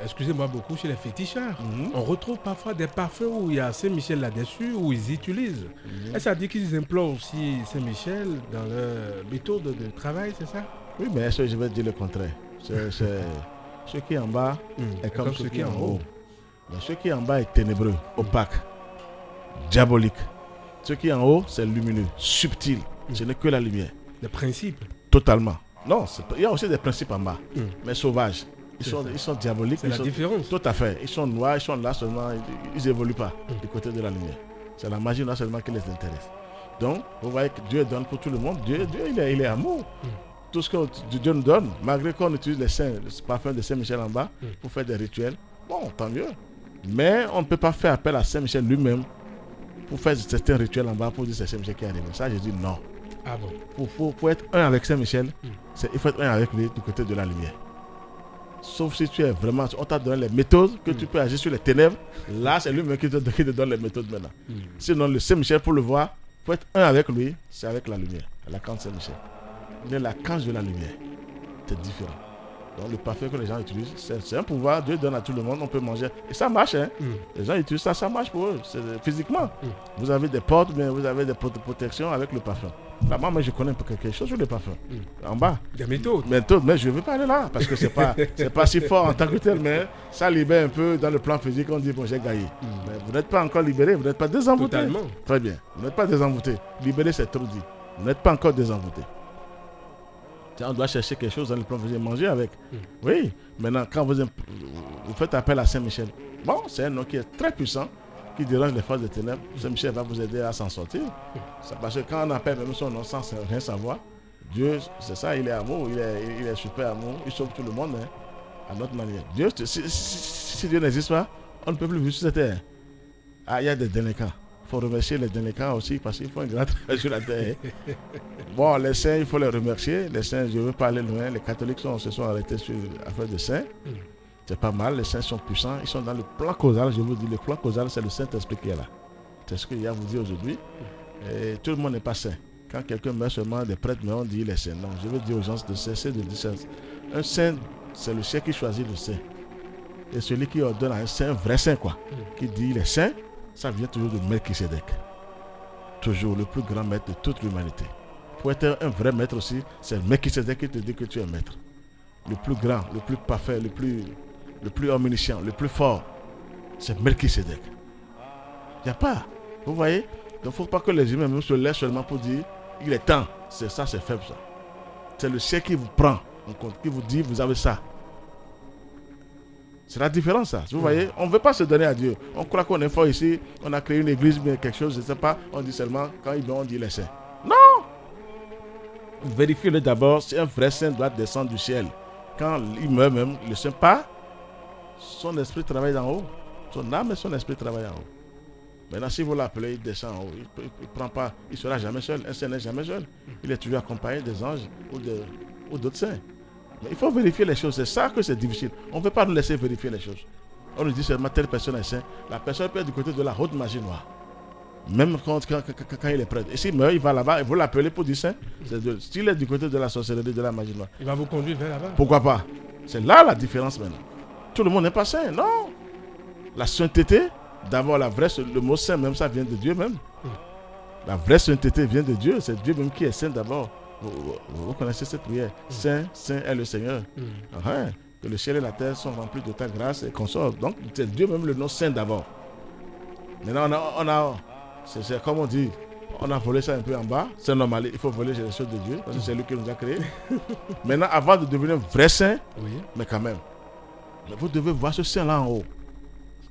excusez-moi beaucoup, chez les féticheurs, on retrouve parfois des parfums où il y a Saint-Michel là-dessus, où ils utilisent. Est-ce que ça dit qu'ils implorent aussi Saint-Michel dans leur méthode de travail, c'est ça? Oui, mais je vais dire le contraire. Ce qui est en bas est comme ce qui est en haut. Mais ce qui est en bas est ténébreux, opaque, diabolique. Ce qui est en haut, c'est lumineux, subtil. Ce n'est que la lumière. Des principes. Totalement. Non, il y a aussi des principes en bas, mais sauvages. Ils sont diaboliques. C'est la différence. Tout à fait. Ils sont noirs, ils sont là seulement, ils n'évoluent pas du côté de la lumière. C'est la magie là seulement qui les intéresse. Donc, vous voyez que Dieu donne pour tout le monde. Dieu il est amour. Tout ce que Dieu nous donne, malgré qu'on utilise le parfum de Saint-Michel en bas pour faire des rituels, bon, tant mieux. Mais on ne peut pas faire appel à Saint-Michel lui-même pour faire certains rituels en bas pour dire que c'est Saint-Michel qui est arrivé. Ça, je dis non. Ah bon? Pour être un avec Saint-Michel, il faut être un avec lui du côté de la lumière. Sauf si tu es vraiment, on t'a donné les méthodes que tu peux agir sur les ténèbres. Là, c'est lui-même qui te donne les méthodes maintenant. Sinon, le Saint-Michel, pour le voir, pour être un avec lui, c'est avec la lumière. L'archange Saint-Michel. Il est l'archange de la lumière. C'est différent. Donc le parfum que les gens utilisent, c'est un pouvoir, Dieu donne à tout le monde, on peut manger. Et ça marche, hein. Les gens utilisent ça marche pour eux, physiquement. Vous avez des portes, mais vous avez des protections avec le parfum. Là, moi, je connais un peu quelque chose sur le parfum. En bas. Des méthodes. Mais je ne veux pas aller là, parce que c'est pas si fort en tant que tel, mais ça libère un peu dans le plan physique, on dit, bon, j'ai gagné. Mais vous n'êtes pas encore libéré, vous n'êtes pas désenvoûté. Totalement. Très bien, vous n'êtes pas désenvoûté. Libéré, c'est trop dit. Vous n'êtes pas encore désenvoûté. On doit chercher quelque chose dans le plan physique, manger avec. Oui, maintenant, quand vous faites appel à Saint-Michel, bon, c'est un nom qui est très puissant, qui dérange les forces des ténèbres. Saint-Michel va vous aider à s'en sortir. C'est parce que quand on appelle même son nom sans rien savoir, Dieu, c'est ça, il est amour, il est super amour, il sauve tout le monde, hein, à notre manière. Dieu, si Dieu n'existe pas, on ne peut plus vivre sur cette terre. Ah, il y a des délinquants. Il faut remercier les délinquants aussi parce qu'ils font un grand travail sur la terre. Bon, les saints, il faut les remercier. Les saints, je ne veux pas aller loin. Les catholiques se sont arrêtés sur l'affaire des saints. C'est pas mal, les saints sont puissants. Ils sont dans le plan causal. Je vous dis, le plan causal, c'est le Saint-Esprit qui est là. C'est ce qu'il y a à vous dire aujourd'hui. Et tout le monde n'est pas saint. Quand quelqu'un meurt seulement, des prêtres, mais on dit il est saint. Non, je veux dire aux gens de cesser de dire ça. Un saint, c'est le ciel qui choisit le saint. Et celui qui ordonne à un saint, un vrai saint, quoi, qui dit il est saint, ça vient toujours de Melchisédek. Toujours le plus grand maître de toute l'humanité. Pour être un vrai maître aussi, c'est Melchisédek qui te dit que tu es maître. Le plus grand, le plus parfait, le plus omniscient, le plus fort, c'est Melchisédek. Il n'y a pas. Vous voyez? Donc il ne faut pas que les humains se laissent seulement pour dire il est temps. C'est ça, c'est faible ça. C'est le ciel qui vous prend en compte, qui vous dit vous avez ça. C'est la différence, ça. Vous voyez, on ne veut pas se donner à Dieu. On croit qu'on est fort ici, on a créé une église, mais quelque chose, je ne sais pas, on dit seulement, quand il vient, on dit les saints. Non! Vérifiez-le d'abord, si un vrai saint doit descendre du ciel. Quand il meurt même, le saint pas, son esprit travaille d'en haut. Son âme et son esprit travaillent en haut. Maintenant, si vous l'appelez, il descend en haut. Il prend pas, il ne sera jamais seul. Un saint n'est jamais seul. Il est toujours accompagné des anges ou d'autres saints. Mais il faut vérifier les choses. C'est ça que c'est difficile. On ne peut pas nous laisser vérifier les choses. Il On nous dit seulement telle personne est saint. La personne peut être du côté de la haute magie noire. Même quand il est prêtre. Et s'il meurt, il va là-bas et vous l'appelez pour dire saint. S'il est du côté de la sorcellerie, de la magie noire. Il va vous conduire vers là-bas. Pourquoi pas? C'est là la différence maintenant. Tout le monde n'est pas saint, non. La sainteté, d'abord le mot saint même, ça vient de Dieu même. La vraie sainteté vient de Dieu. C'est Dieu même qui est saint d'abord. Vous connaissez cette prière. Saint, saint est le Seigneur. Que le ciel et la terre sont remplis de ta grâce et qu'on sort. Donc c'est Dieu même le nom saint d'abord. Maintenant c'est comme on dit, on a volé ça un peu en bas. C'est normal, il faut voler les choses de Dieu parce que c'est lui qui nous a créés. Maintenant, avant de devenir vrai saint, mais quand même, vous devez voir ce saint là en haut.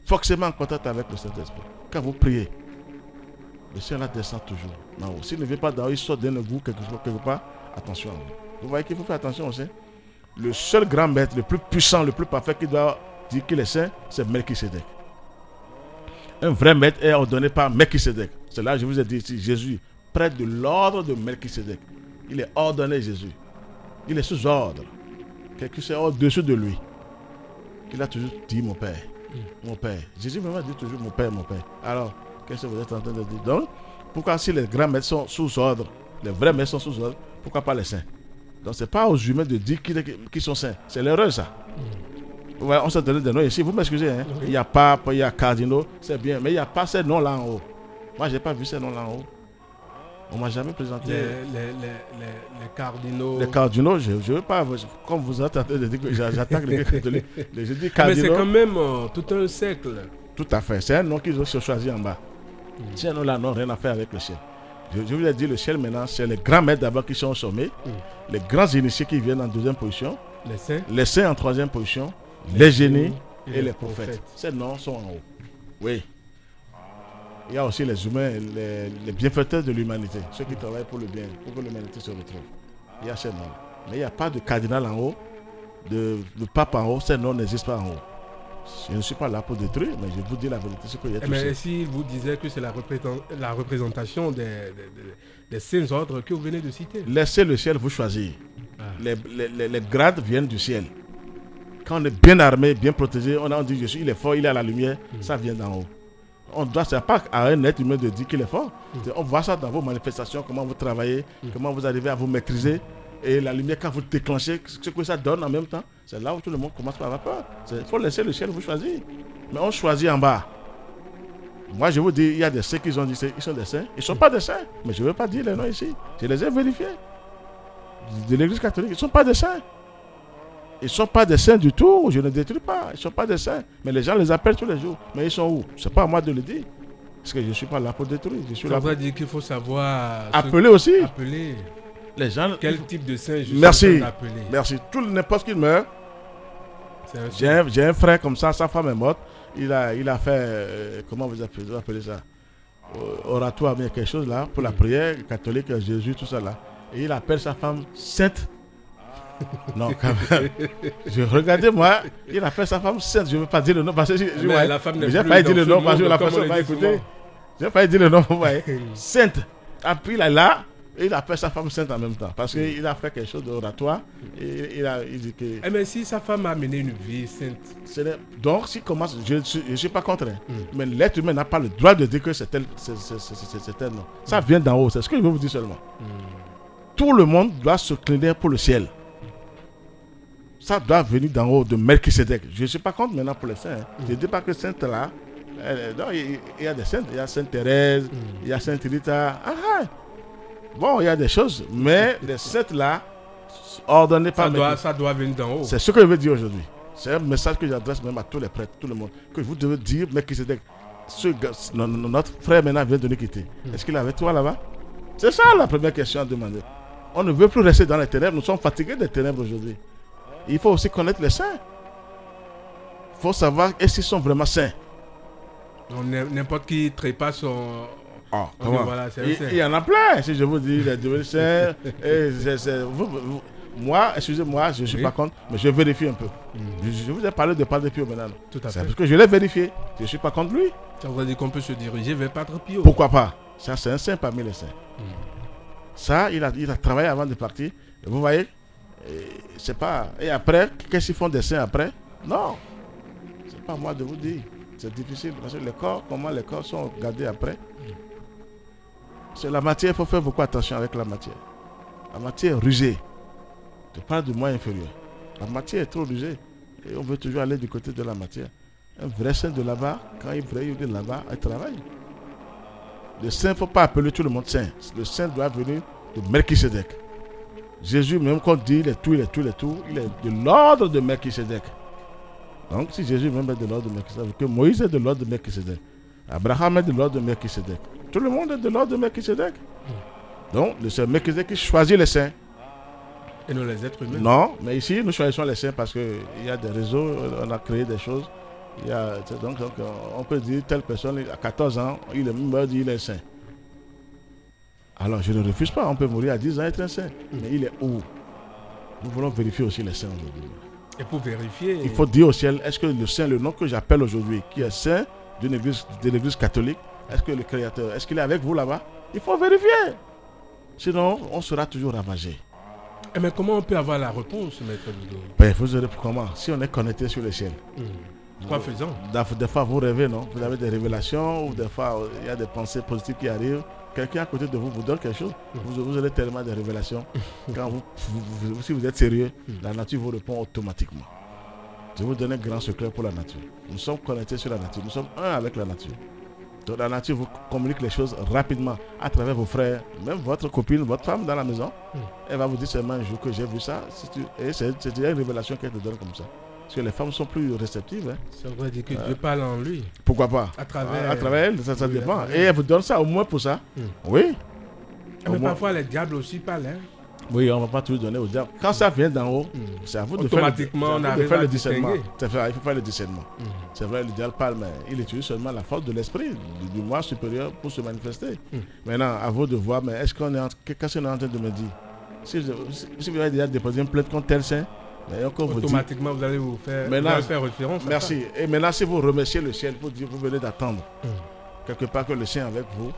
Forcément en contact avec le Saint-Esprit. Quand vous priez, le saint là descend toujours en haut. S'il ne vient pas d'en haut, il sort d'un vous quelque part. Attention à vous. Vous voyez qu'il faut faire attention aussi. Le seul grand maître, le plus puissant, le plus parfait qui doit dire qu'il est saint, c'est Melchisédek. Un vrai maître est ordonné par Melchisédek. C'est là que je vous ai dit ici, Jésus, près de l'ordre de Melchisédek. Il est ordonné, Jésus. Il est sous ordre. Quelqu'un c'est au-dessus de lui. Il a toujours dit mon Père. Mon Père. Jésus vraiment dit toujours mon Père, mon Père. Alors, qu'est-ce que vous êtes en train de dire? Donc, pourquoi si les grands maîtres sont sous ordre, les vrais maîtres sont sous ordre, pourquoi pas les saints? Donc, ce n'est pas aux humains de dire qu'ils sont saints. C'est l'erreur, ça. Ouais, on s'est donné des noms ici. Vous m'excusez, hein? Il y a pape, il y a cardinaux, c'est bien. Mais il n'y a pas ces noms-là en haut. Moi, je n'ai pas vu ces noms-là en haut. On ne m'a jamais présenté. Les cardinaux. Les cardinaux, je ne veux pas. Comme vous êtes en train de dire que j'attaque les catholiques. Je dis cardinaux. Mais c'est quand même tout un siècle. Tout à fait. C'est un nom qu'ils ont choisi en bas. Ces noms-là n'ont rien à faire avec le ciel. Je vous ai dit, le ciel maintenant, c'est les grands maîtres d'abord qui sont au sommet. Les grands initiés qui viennent en deuxième position. Les saints en troisième position. Les génies et les prophètes. Ces noms sont en haut. Oui. Il y a aussi les humains, les bienfaiteurs de l'humanité, ceux qui travaillent pour le bien, pour que l'humanité se retrouve. Il y a ces noms. Mais il n'y a pas de cardinal en haut, de pape en haut, ces noms n'existent pas en haut. Je ne suis pas là pour détruire, mais je vous dis la vérité. Ce qu'il y a mais si vous disiez que c'est la représentation des saints ordres que vous venez de citer. Laissez le ciel vous choisir. Les grades viennent du ciel. Quand on est bien armé, bien protégé, on dit il est fort, il est à la lumière, ça vient d'en haut. On doit, c'est pas à un être humain de dire qu'il est fort. On voit ça dans vos manifestations, comment vous travaillez, comment vous arrivez à vous maîtriser. Et la lumière, quand vous déclenchez, ce que ça donne en même temps, c'est là où tout le monde commence à avoir peur. Il faut laisser le ciel vous choisir. Mais on choisit en bas. Moi, je vous dis, il y a des saints qui ont dit ils sont des saints. Ils ne sont pas des saints. Mais je ne veux pas dire les noms ici. Je les ai vérifiés. De l'église catholique, ils ne sont pas des saints. Ils ne sont pas des saints du tout. Je ne détruis pas. Ils ne sont pas des saints. Mais les gens les appellent tous les jours. Mais ils sont où? Ce n'est pas à moi de le dire. Parce que je ne suis pas là pour détruire. Je suis ça là veut dire qu'il faut savoir... Appeler aussi. Appeler. Les gens... Quel type de saint je suis Merci. appeler. Merci. N'importe qui meurt. J'ai un frère comme ça. Sa femme est morte. Il a fait... comment vous appelez ça? Oratoire, mais quelque chose là. Pour la prière catholique, Jésus, tout ça là. Et il appelle sa femme sainte. Non, quand même. Regardez, moi, il appelle sa femme sainte. Je ne veux pas dire le nom parce que la femme n'est j'ai pas dit le nom parce que la personne va écouter. Je n'ai pas dit le nom, vous voyez. Sainte. Après, il est là et il appelle sa femme sainte en même temps parce qu'il a fait quelque chose d'oratoire. Et il dit que. Mais si sa femme a mené une vie sainte. Donc, s'il commence, je ne suis pas contre. Mais l'être humain n'a pas le droit de dire que c'est tel nom. Ça vient d'en haut, c'est ce que je veux vous dire seulement. Tout le monde doit se cligner pour le ciel. Ça doit venir d'en haut de Melchisédek. Je ne suis pas contre maintenant pour les saints. Je ne dis pas que sainte là. Il y a des saintes. Il y a Sainte Thérèse, il y a Sainte Rita. Bon, il y a des choses. Mais les saintes là, ordonnées par Melchisédek. Ça doit venir d'en haut. C'est ce que je veux dire aujourd'hui. C'est un message que j'adresse même à tous les prêtres, tout le monde. Que vous devez dire Melchisédek. Notre frère maintenant vient de nous quitter. Est-ce qu'il avait toi là-bas? C'est ça la première question à demander. On ne veut plus rester dans les ténèbres. Nous sommes fatigués des ténèbres aujourd'hui. Il faut aussi connaître les saints. Il faut savoir est-ce qu'ils sont vraiment saints. N'importe qui trépasse son... Voilà, il y en a plein. Si je vous dis, les devenus saints, moi, excusez-moi, je ne suis pas contre, mais je vérifie un peu. Je vous ai parlé de Padre Pio maintenant. Tout à fait. Parce que je l'ai vérifié. Je ne suis pas contre lui. Ça veut dire qu'on peut se diriger vers Padre Pio. Pourquoi pas? Ça, c'est un saint parmi les saints. Ça, il a travaillé avant de partir. Et vous voyez, c'est pas. Et après, qu'est-ce qu'ils font des saints après? Non. C'est pas à moi de vous dire. C'est difficile parce que les corps, comment les corps sont gardés après. C'est la matière, il faut faire beaucoup attention avec la matière. La matière est rusée. Je parle du moins inférieur. La matière est trop rusée. Et on veut toujours aller du côté de la matière. Un vrai saint de là-bas, quand il brille de là-bas, il travaille. Le saint, il ne faut pas appeler tout le monde saint. Le saint doit venir de Melchisedec. Jésus, même quand dit il est tout, il est tout, il est tout, il est de l'ordre de Melchisedec. Donc, si Jésus même est de l'ordre de Melchisedec, que Moïse est de l'ordre de Melchisedec, Abraham est de l'ordre de Melchisedec, tout le monde est de l'ordre de Melchisedec. Donc, c'est Melchisedec qui choisit les saints. Et nous les êtres humains. Non, mais ici, nous choisissons les saints parce qu'il y a des réseaux, on a créé des choses. Donc, on peut dire telle personne, à 14 ans, il meurt, il est saint. Alors, je ne refuse pas, on peut mourir à 10 ans et être un saint. Mais il est où? Nous voulons vérifier aussi les saints aujourd'hui. Et pour vérifier... Il faut dire au ciel, est-ce que le saint, le nom que j'appelle aujourd'hui, qui est saint de l'église catholique, est-ce que le Créateur, est-ce qu'il est avec vous là-bas? Il faut vérifier. Sinon, on sera toujours ravagé. Mais comment on peut avoir la réponse, maître Ludo? Ben, vous aurez comment? Si on est connecté sur le ciel. Quoi faisant? Des fois, vous rêvez, non? Vous avez des révélations, ou des fois, il y a des pensées positives qui arrivent. Quelqu'un à côté de vous vous donne quelque chose. Vous aurez tellement de révélations. Quand si vous êtes sérieux, la nature vous répond automatiquement. Je vais vous donner un grand secret pour la nature. Nous sommes connectés sur la nature. Nous sommes un avec la nature. Donc la nature vous communique les choses rapidement à travers vos frères, même votre copine, votre femme dans la maison. Elle va vous dire seulement un jour que j'ai vu ça. Et c'est déjà une révélation qu'elle te donne comme ça. Parce que les femmes sont plus réceptives. Hein. Ça veut dire que Dieu parle en lui. Pourquoi pas? À travers elle, ça dépend. Et elle vous donne ça au moins pour ça. Oui. Mais parfois les diables aussi parlent. Hein. Oui, on ne va pas tout donner au diable. Quand ça vient d'en haut, c'est à vous de faire le discernement. Il faut faire le discernement. C'est vrai, le diable parle, mais il utilise seulement la force de l'esprit, du moi supérieur pour se manifester. Maintenant, à vous de voir, mais qu'est-ce qu'on est en train de me dire? Si vous avez déjà déposé une plainte contre tel saint, automatiquement vous allez vous faire référence. Merci. Et maintenant, si vous remerciez le ciel pour dire, vous venez d'attendre quelque part que le saint est avec vous,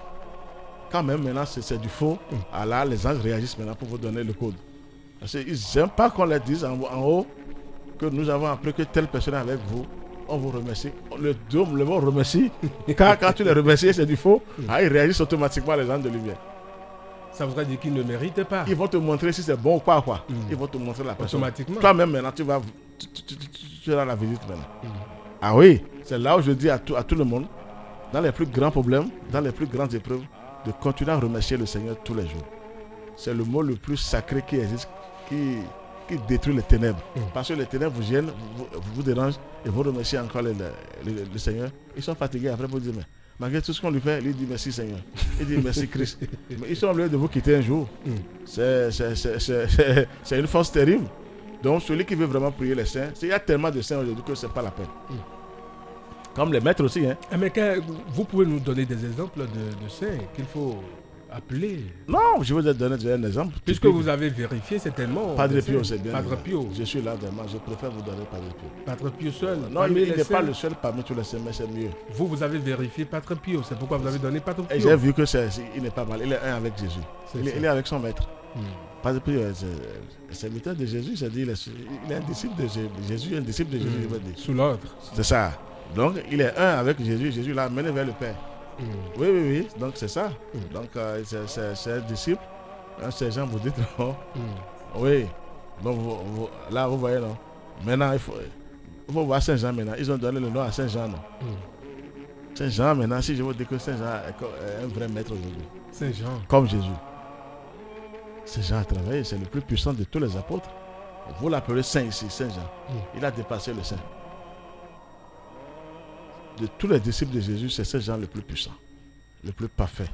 quand même maintenant c'est du faux. Alors les anges réagissent maintenant pour vous donner le code. Parce qu'ils n'aiment pas qu'on leur dise en haut que nous avons appris que telle personne est avec vous. On vous remercie. Le mot remercie. Quand tu les remercies, c'est du faux. Ils réagissent automatiquement les anges de lumière. Ça voudrait dire qu'ils ne méritent pas. Ils vont te montrer si c'est bon ou pas. Ils vont te montrer la personne. Automatiquement. Toi-même maintenant, tu auras la visite maintenant. Ah oui, c'est là où je dis à tout le monde, dans les plus grands problèmes, dans les plus grandes épreuves, de continuer à remercier le Seigneur tous les jours. C'est le mot le plus sacré qui existe, qui détruit les ténèbres. Parce que les ténèbres vous gênent, vous dérangent, et vous remerciez encore le Seigneur. Ils sont fatigués après vous dire, mais malgré tout ce qu'on lui fait, il dit merci Seigneur. Il dit merci Christ. Mais ils sont obligés de vous quitter un jour. C'est une force terrible. Donc celui qui veut vraiment prier les saints, il y a tellement de saints aujourd'hui que ce n'est pas la peine. Comme les maîtres aussi. Hein. Mais vous pouvez nous donner des exemples de saints qu'il faut appeler? Non, je vais vous donner un exemple. Puisque vous avez vérifié, c'est tellement... Padre Pio, c'est bien. Padre Pio. Je suis là vraiment, je préfère vous donner Padre Pio. Padre Pio seul? Non, il n'est pas le seul parmi tous les saints, mais c'est mieux. Vous avez vérifié Padre Pio, c'est pourquoi vous avez donné Padre Pio. Et j'ai vu il n'est pas mal, il est un avec Jésus. Il est avec son maître. Padre Pio est serviteur de Jésus, c'est-à-dire il est un disciple de Jésus, un disciple de Jésus, je veux dire. Sous l'ordre. C'est ça. Donc il est un avec Jésus, Jésus l'a amené vers le Père. Oui, donc c'est ça. Donc c'est un disciple, un sergent, vous dites non. Oui, donc là vous voyez non. Maintenant il faut voir Saint Jean maintenant, ils ont donné le nom à Saint Jean non. Saint Jean maintenant, si je vous dis que Saint Jean est un vrai maître aujourd'hui. Saint Jean. Comme Jésus. Saint Jean a travaillé, c'est le plus puissant de tous les apôtres. Vous l'appelez Saint ici, Saint Jean. Il a dépassé le Saint. De tous les disciples de Jésus, c'est Saint Jean le plus puissant, le plus parfait,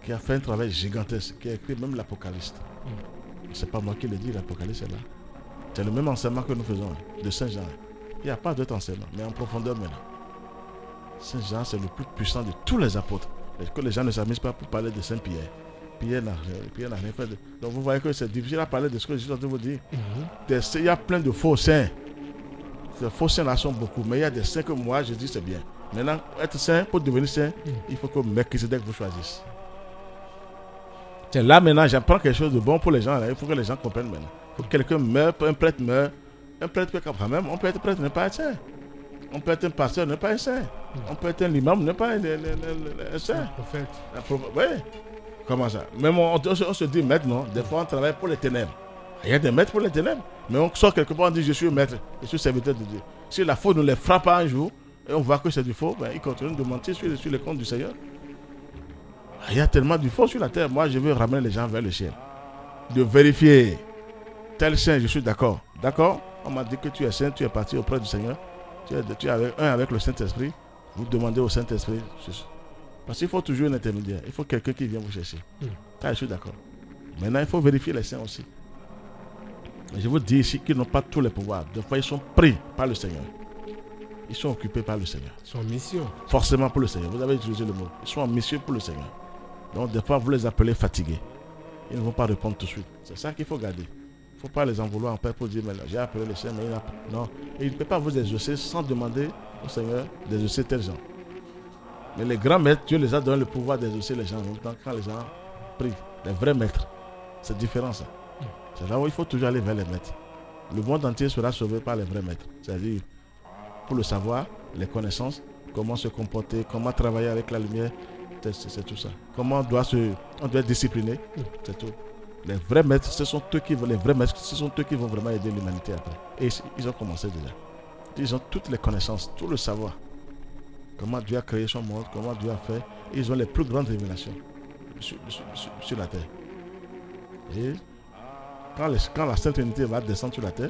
qui a fait un travail gigantesque, qui a écrit même l'Apocalypse. C'est pas moi qui le dis, l'Apocalypse est là. C'est le même enseignement que nous faisons de Saint Jean. Il n'y a pas d'autre enseignement, mais en profondeur maintenant. Saint Jean, c'est le plus puissant de tous les apôtres. Et que les gens ne s'amusent pas pour parler de Saint Pierre. Pierre n'a rien fait. Donc vous voyez que c'est difficile à parler de ce que je suis en train de vous dire. Il y a plein de faux saints. Ces faux saints là sont beaucoup, mais il y a des saints que moi je dis c'est bien. Maintenant, être saint, pour devenir saint, il faut que Melchisedec vous choisisse. C'est là maintenant, j'apprends quelque chose de bon pour les gens. Là. Il faut que les gens comprennent maintenant. Il faut que quelqu'un meure, un prêtre meurt. Un prêtre peut quand même, on peut être prêtre, ne pas être saint. On peut être un pasteur, n'est pas un saint. On peut être un imam, n'est pas un saint. Un prophète. Oui. Comment ça? Même on se dit maître, non? Des fois, on travaille pour les ténèbres. Il y a des maîtres pour les ténèbres. Mais on sort quelque part, on dit je suis maître, je suis serviteur de Dieu. Si la faute nous les frappe un jour, et on voit que c'est du faux, ben, ils continuent de mentir sur les comptes du Seigneur. Il y a tellement du faux sur la terre. Moi, je veux ramener les gens vers le ciel. De vérifier. Tel saint, je suis d'accord. D'accord? On m'a dit que tu es saint, tu es parti auprès du Seigneur. Tu es avec le Saint-Esprit. Vous demandez au Saint-Esprit. Parce qu'il faut toujours un intermédiaire. Il faut quelqu'un qui vient vous chercher. Je suis d'accord. Maintenant, il faut vérifier les saints aussi. Mais je vous dis ici qu'ils n'ont pas tous les pouvoirs. Des fois, ils sont pris par le Seigneur. Ils sont occupés par le Seigneur. Ils sont en mission. Forcément pour le Seigneur. Vous avez utilisé le mot. Ils sont en mission pour le Seigneur. Donc, des fois, vous les appelez fatigués. Ils ne vont pas répondre tout de suite. C'est ça qu'il faut garder. Il ne faut pas les en vouloir en paix pour dire, mais j'ai appelé le Seigneur, mais il n'a pas. Non. Et il ne peut pas vous exaucer sans demander au Seigneur d'exaucer tel gens. Mais les grands maîtres, Dieu les a donné le pouvoir d'exaucer les gens. Donc, quand les gens prient, les vrais maîtres, c'est différent ça. C'est là où il faut toujours aller vers les maîtres. Le monde entier sera sauvé par les vrais maîtres. C'est-à-dire, pour le savoir, les connaissances, comment se comporter, comment travailler avec la lumière, c'est tout ça. Comment on doit être discipliné, c'est tout. Les vrais maîtres, ce sont eux qui vont vraiment aider l'humanité après. Et ils ont commencé déjà. Ils ont toutes les connaissances, tout le savoir. Comment Dieu a créé son monde, comment Dieu a fait. Ils ont les plus grandes révélations sur la terre. Et quand la Sainte Trinité va descendre sur la terre,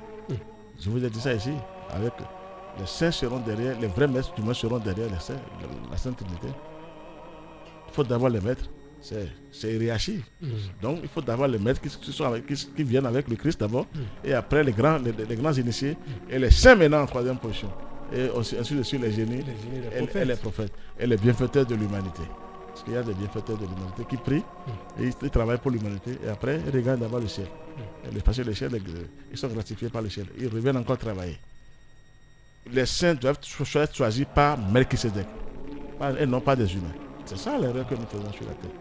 je vous ai dit ça ici, avec les saints seront derrière, les vrais maîtres du monde seront derrière les saints, la Sainte Trinité. Il faut d'abord les maîtres, c'est hiérarchie. Donc il faut d'abord les maîtres qui viennent avec le Christ d'abord, et après les grands initiés, et les saints maintenant en troisième position. Et ensuite de suite les génies, et les prophètes, et les bienfaiteurs de l'humanité. Parce qu'il y a des bienfaiteurs de l'humanité qui prient, et ils travaillent pour l'humanité, et après ils regardent d'abord le ciel. Parce que le ciel, ils sont gratifiés par le ciel. Ils reviennent encore travailler. Les saints doivent être choisis par Melchisedec, et non pas des humains. C'est ça l'erreur que nous faisons sur la terre.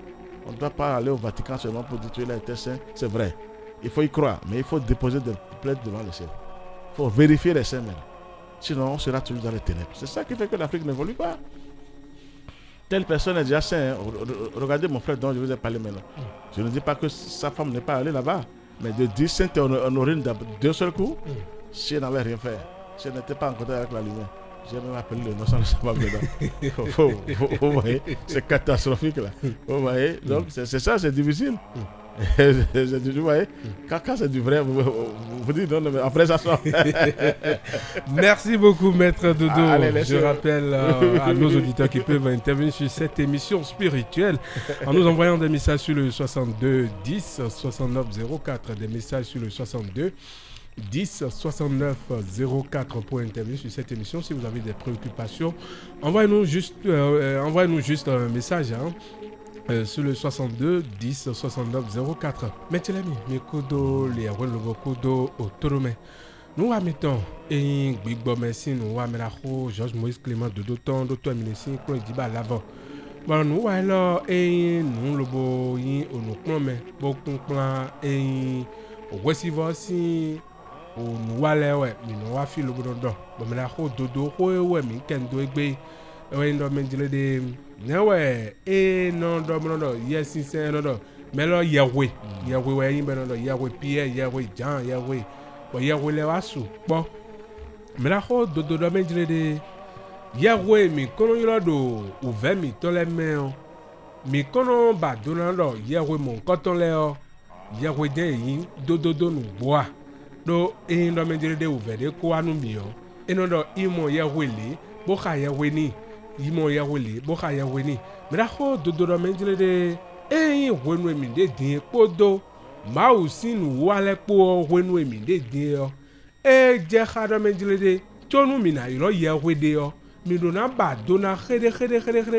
On ne doit pas aller au Vatican seulement pour dire que tu es saint. C'est vrai. Il faut y croire, mais il faut déposer des plaintes devant le ciel. Il faut vérifier les saints même. Sinon, on sera toujours dans les ténèbres. C'est ça qui fait que l'Afrique n'évolue pas. Telle personne est déjà saint. Regardez mon frère dont je vous ai parlé maintenant. Je ne dis pas que sa femme n'est pas allée là-bas. Mais de dire sainte Honorine d'un seul coup, si elle n'avait rien fait, si elle n'était pas en contact avec la lumière, j'ai même appelé le nom sans le savoir dedans. Vous voyez, c'est catastrophique là. Vous voyez, donc c'est ça, c'est difficile. Vous voyez, quand c'est du vrai, vous dites non, mais après ça sort. Merci beaucoup, Maître Dodo. Je rappelle à nos auditeurs qui peuvent intervenir sur cette émission spirituelle en nous envoyant des messages sur le 62 10 69 04, des messages sur le 62 10 69 04 pour intervenir sur cette émission. Si vous avez des préoccupations, envoyez-nous juste un message. Sur le 62 10 69 04. Mettez-les mes kodo les le kodo autonome. Nous mettons et Gbigbo merci nous amena ko Georges Moïse Clément de Doton Docteur Minesi ko diba l'avant. Bon nous alors et nous le bo yin onu mais beaucoup plan et recevoir si nous wale ouais nous wa fi le bon don. Bon mena ko dodo ko ouais mi kendo egbe ouais ndo menjile de Nawe non do yes c'est non mais là Yahweh ouais yin ben non Yahweh Pierre Yahweh Jean Yahweh bon Yahweh le wasu bon mais là ho do men dire de Yahweh mi kono yilo do ouvert mi to le main mi kono ba do non Yahweh mon coton le Yahweh de yin do nu bois do e ndo men dire de ouvert de ko anu mi yo e non do imo Yahweh le bo ka Yahweh ni Yimo Yahweh boka Yahweh ni miraho dodo menjile de wenu emi de din podo ma usinu wale po wenu emi de din je khado menjile de tonu mina iro Yahweh de yo mi do na ba do na khede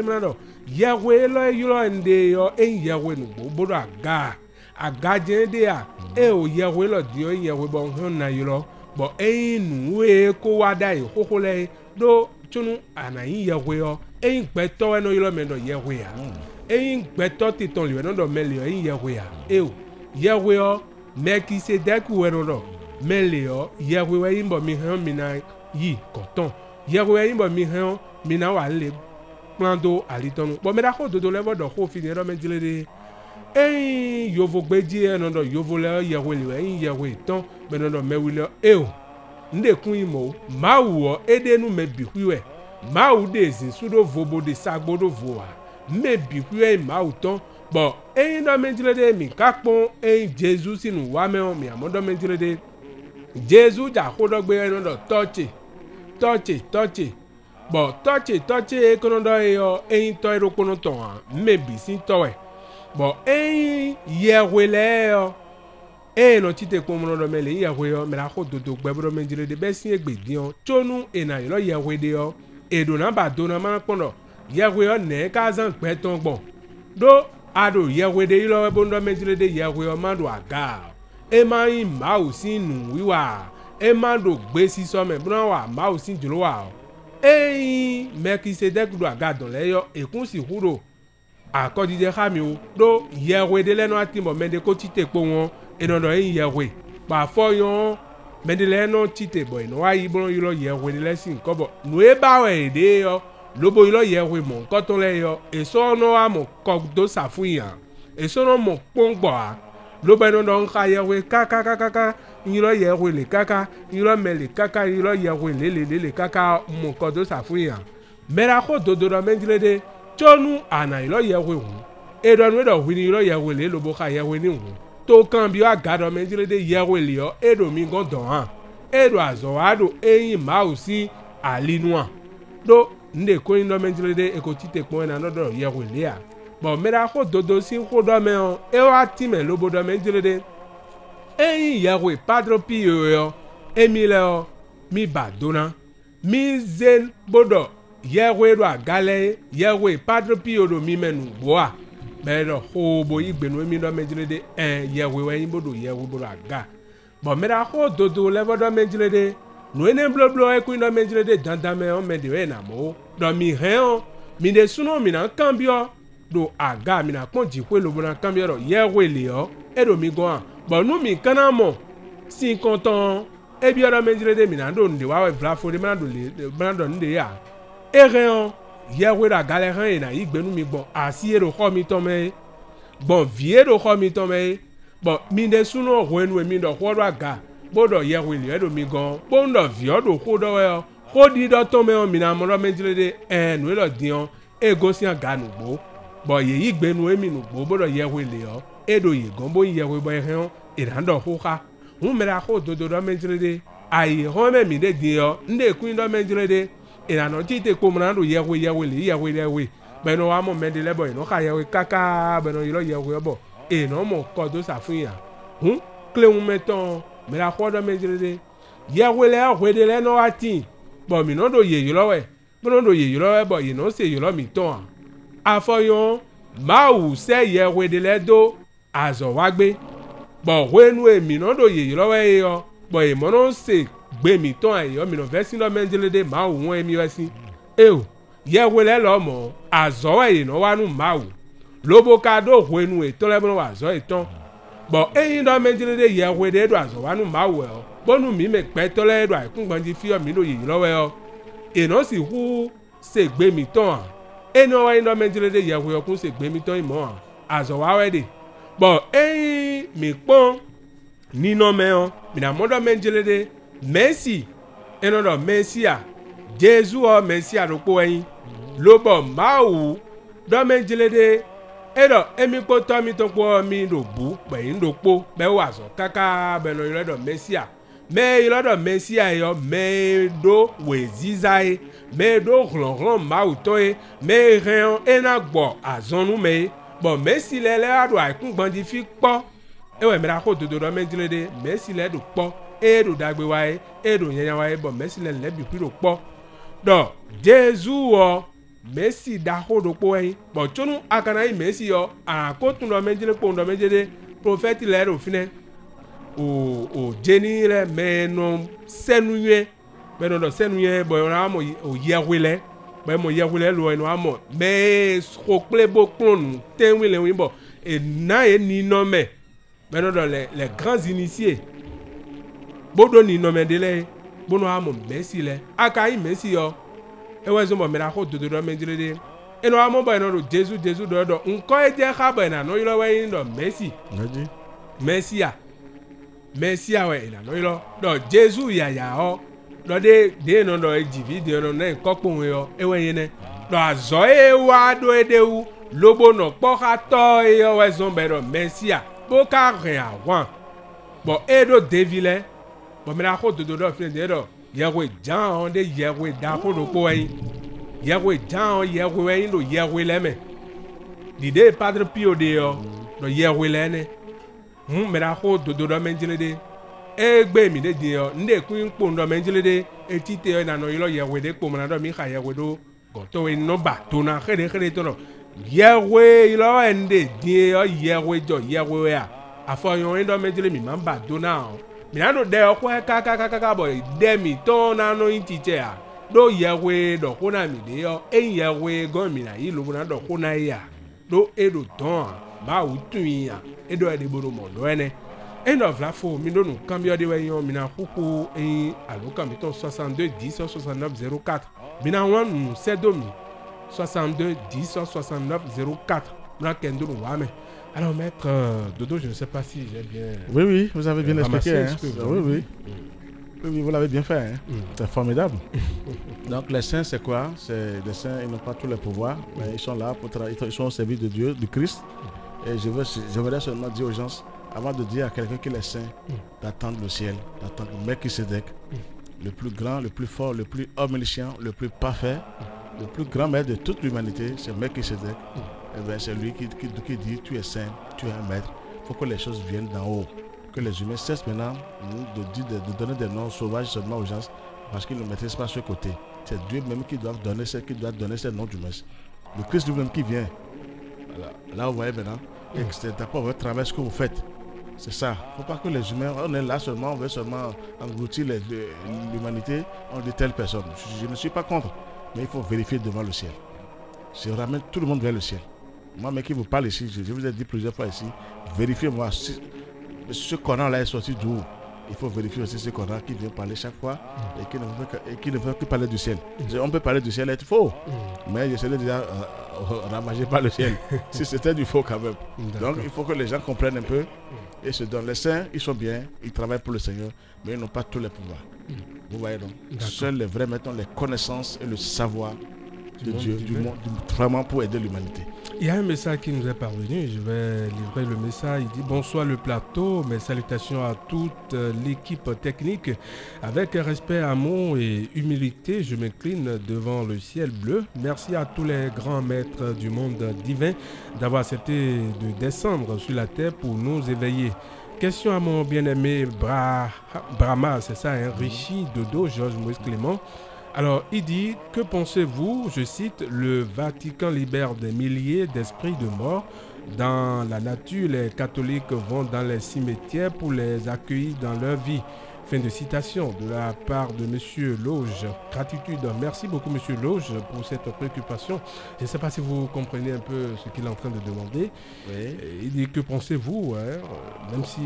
mna Yahweh lo yiro nde yo Yahweh nu bodo aga je de a o Yahweh lo di yo Yahweh bon na yiro bo nu e ko wada yi kokole do tunu anayin Yahweh o gbeto eno yilo me no Yahweh a gbeto titon liwe no do mele o Yahweh a Yahweh o Melchisedec we no do mele o Yahweh we imbo mi han mi na yi koton Yahweh imbo mi hen mi na wa le plando alitonu bo me da ko dodo le bodo ko fi ni ro me jile de yovo gbeji enodo yovo le Yahweh le Yahweh ton be no me wi le nde kun imo mawo edenu me bihuwe mawo de zin sudo vobo de sagbodo voa me bihuwe mawo ton bo do me jile de mi kakpon Jesus sinu wa me mi amodo me jile de Jesus ja ko do gbe enodo touch bo touch ekonodo yo to erokono ton me bi sin towe bo Yahweh le yo no chite ko mo do mele Yahweh yo me la ko dodo gbebro me jire de be sin egbedion chonu ena yo Yahweh de yo edo na ba do na ma pondo Yahweh yo ne ka zan pe ton gbon do ado Yahweh de yo we bondo me jire de Yahweh yo ma do aga ma yin ma o sin nu wiwa ma do gbe si so me bro wa ma o sin juro wa Melchizedek do aga don le yo ekun si huro akọdide xami o do Yahweh de lẹ́nu àti mọ̀ mẹ́de kó títè po wọn ìnàdọ̀ yìí Yahweh pàfọ́ yan mẹ́de lẹ́nu títè bọ̀ ìnáwó ayé bọ́n yìí lọ Yahweh de lẹ́sìn nǹkan bọ̀ nùé báwọ̀ èdè yọ lóbo yìí lọ Yahweh mọ̀ nǹkan tó lẹ́ yọ èso ọ̀nà wa mọ̀ kọ́ tó sàfúnyàn èso ọ̀nà mọ̀ pọ́ngbọ̀ à lóbo ẹnu dọ̀ ń ka Yahweh kákákákáká yìí lọ Yahweh lè káká yìí lọ mẹ́lẹ̀ káká yìí lọ Yahweh lélẹ̀ káká mọ̀ kọ́ tó sàfúnyàn mẹ́ra kó dodo dọ̀ mẹ́jìlédé chonu ana ilo Yahweh hu edonu edo hwini ilo Yahweh le lobo ka Yahweh ni hu to kan bi agado menjile de Yahweh le yo edo mi gan don han edo azo ado eyin ma o si alinua do nde ko ndo menjile de eko tite pon na nodo Yahweh le a bo mera ko dodo si ko do me on e wa ti me lobo do menjile de eyin Yahweh padro pi yo emi le o mi badona mi zen bodo Yahweh do agale Yahweh padre pio do mi menu boa bedo hobo igbenu mi do mejile de Yahweh wa yin bodo Yahweh bodo aga bo mera ho dodo le bodo mejile de no ene bloblo e ku do mejile de dandan me on me de na mo do mi hen mi de suno mi na cambio do aga mi na pon ji pe lo bo na cambio ro Yahweh le o e do mi go an bo nu mi kana mo si kontan e bi do mejile de mi na do nde wa we vlafo de ma do le ma do nde ya Ereon Yahweh da galeran na igbenu mi bon asiero kho mi ton me bon viero kho mi ton me bon mi de suno wenu mi do kho aga bodo Yahweh le do mi gan bondo viodo kho do we kho di do ton me on mi na mo do menjile de nu lo dion ego si aga nu gbo bon ye igbenu mi nu gbo bodo Yahweh le o edo ye gan bo Yahweh bo ereon irando kho ka un mera kho dodo do menjile de ai ho me mi de dion nde ku do menjile de ìlànà tí ìtẹ̀ kó múnadò Yahweh lè bẹ́ẹ̀ wa mọ̀ mẹ́rin lẹ́bọ̀ ìná ká Yahweh káká bẹ́ẹ̀ yìí lọ Yahweh ọbọ̀ ìná mọ̀ kọ́ tó sàfihàn kílẹ̀hún mẹ́tàn mẹ́ra kọ́dọ̀ méjìlédé Yahweh lẹ́ ọ̀hwẹ́dẹ́ lẹ́nà wá tì bọ̀ mí náà dò yèyí lọ́wẹ̀ bí náà dò yèyí lọ́wẹ̀ bọ̀ ìná sì yèyí lọ́ mi tán àfọyọ́n máa wù sẹ́ Yahweh lẹ́ dó àzọ̀ wá gbé bọ̀ wẹ́nu èmi náà dò yèyí lọ́wẹ̀ yọ bọ̀ ìmọ̀ náà sì gbé mi tán ẹ̀yọ́ mi náà fẹ́ sí lọ́ mẹ́jìlédé máa wù wọ́n ẹ̀mí wẹ́ sí Yahweh lẹ́ lọ́ mọ̀ àzọ̀ ẹ̀yìn náà wá nù máa wù lóbo ká dó wẹ́nu ètò lẹ́bùn wà àzọ̀ ìtàn bọ̀ ẹ̀yìn lọ́ mẹ́jìlédé Yahweh lẹ́ dọ̀ àzọ̀ wá nù máa wù ẹ̀ ọ́ bọ́nù mi mẹ́ pẹ́ tọ́lẹ́ ẹ̀dọ̀ àìkúngbọ̀njì fíọ́ mi ló yèyí lọ́wọ́ ẹ̀ ọ́ ìná sì hu ṣe gbé mi tán ẹ̀yìn náà wáyé lọ́ mẹ́jìlédé Yahweh ọkùn ṣe gbé mi tán ìmọ̀ àzọ̀ wá wẹ́dẹ̀ bọ̀ ẹ̀yìn mi pọ́n nínú mẹ́ọ́ mìnàmọ́dọ̀ mẹ́jìlédé Messi enodo Messia Jesu o Messia ro po yin lo bo mawu do menjelede edo emi po to mi to po mi ro bu pe yin ro po be wa so kaka be no ilodo Messia me ilodo Messia yo me do we zizai me do ronron mawu to e me ren ena gbo azonu me bo Messi le ado aikun gbandi fi po ewe mi ra ko dodo do menjelede Messi le do po edo dagbe wae edo yenya wae bo Messi le lebi piro po do Jesu o Messi da hodo po e bo tunu akana yi Messi yo akotun do menjele po ndo menjele prophet le ro fine o jeni le meno senuye meno do senuye bo ra mo o Yahweh le bo mo Yahweh le lo eno amo me ko ple bo klonu tenwi le wimbo e na e ni no me meno do les grands initiés bodo ni nomedele bono amo Messi le aka yi Messi yo e wezo mo mera ko dodo menjele e no amo ba no Jésus do nko e je ha ba na no ilo we ndo Messi a we na no ilo do Jésus ya o do de no do e video no na nko we yo e we yin do azo e wa do e de wu lobo no po ha to e yo wezo be do Messi a bo ka re a wan bo e do devile bo mera ko dodo fin de do yewe jan on de yewe da ko do po yin yewe jan yewe yin do yewe le me dide Padre Pio de yo do yewe le ne mera ko dodo menjele de e gbe mi de di yo nde kun po ndo menjele de etite yo na no yilo yewe de po na do mi kha yewe do go to we no ba to na khere to no yewe yilo ende di yo yewe jo yewe a afoyon ndo menjele mi mamba do na o mi na do de o ko ka boy de mi to na no intite a do yewe do ko na mi de yo yewe go mi na yi lo na do ko na ya do e do don ba utun ya e do e de boro mo do ene end of la fo mi do nu cambio de we yon mi na kuku alo cambio 62 10 69 04 mi na wan nu se do mi 62 10 69 04 na kendo nu wa me. Alors maître Dodo, je ne sais pas si j'ai bien... Oui, vous avez bien expliqué. Hein. Oui, vous l'avez bien fait. Hein. C'est formidable. Donc les saints, c'est quoi? Les saints, ils n'ont pas tous les pouvoirs, mais ils sont là pour ils sont au service de Dieu, du Christ. Et je voudrais seulement dire aux gens, avant de dire à quelqu'un qu'il est saint, d'attendre le ciel, d'attendre le Melchisédek, le plus grand, le plus fort, le plus omniscient, le plus parfait, le plus grand maître de toute l'humanité, c'est Melchisédek. C'est lui qui dit tu es saint, tu es un maître. Il faut que les choses viennent d'en haut. Que les humains cessent maintenant de donner des noms sauvages seulement aux gens parce qu'ils ne maîtrisent pas ce côté. C'est Dieu même qui doit donner ces noms d'humains. Le Christ lui-même qui vient. Voilà. Là, vous voyez maintenant, c'est d'abord votre travail, ce que vous faites. C'est ça. Il ne faut pas que les humains, on est là seulement, on veut seulement engloutir l'humanité, on dit telle personne. Je ne suis pas contre, mais il faut vérifier devant le ciel. Je ramène tout le monde vers le ciel. Moi, mais qui vous parle ici, je vous ai dit plusieurs fois ici, vérifiez-moi ce Coran-là est sorti d'où. Il faut vérifier aussi ce Coran qui vient parler chaque fois et qui ne veut que parler du ciel. On peut parler du ciel être faux, mais je serais déjà ravagé par le ciel. Si c'était du faux quand même. Donc il faut que les gens comprennent un peu et se donnent. Les saints, ils sont bien, ils travaillent pour le Seigneur, mais ils n'ont pas tous les pouvoirs. Vous voyez donc. Seuls les vrais, mettons, les connaissances et le savoir de Dieu, du monde, vraiment pour aider l'humanité. Il y a un message qui nous est parvenu, je vais livrer le message. Il dit bonsoir le plateau, mes salutations à toute l'équipe technique. Avec respect, amour et humilité, je m'incline devant le ciel bleu. Merci à tous les grands maîtres du monde divin d'avoir accepté de descendre sur la terre pour nous éveiller. Question à mon bien-aimé Brahma, c'est ça, hein, Rishi Dodo, Georges Moïse Clément. Alors, il dit, que pensez-vous, je cite, le Vatican libère des milliers d'esprits de mort. Dans la nature, les catholiques vont dans les cimetières pour les accueillir dans leur vie. Fin de citation de la part de M. Loge. Gratitude. Merci beaucoup, M. Loge, pour cette préoccupation. Je ne sais pas si vous comprenez un peu ce qu'il est en train de demander. Oui. Il dit, que pensez-vous, hein, même si,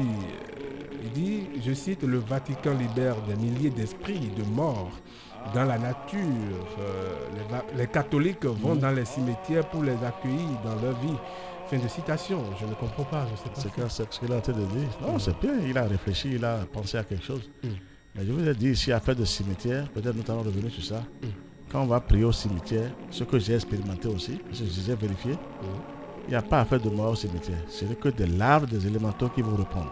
il dit, je cite, le Vatican libère des milliers d'esprits de mort. Dans la nature, les catholiques vont dans les cimetières pour les accueillir dans leur vie. Fin de citation, je ne comprends pas. C'est ce qu'il a en train de dire. Non, c'est bien, il a réfléchi, il a pensé à quelque chose. Mais je vous ai dit ici, affaire de cimetière, peut-être nous allons revenir sur ça. Quand on va prier au cimetière, ce que j'ai expérimenté aussi, parce que j'ai vérifié, il n'y a pas affaire de mort au cimetière. Ce n'est que des larves, des élémentaux qui vous répondent.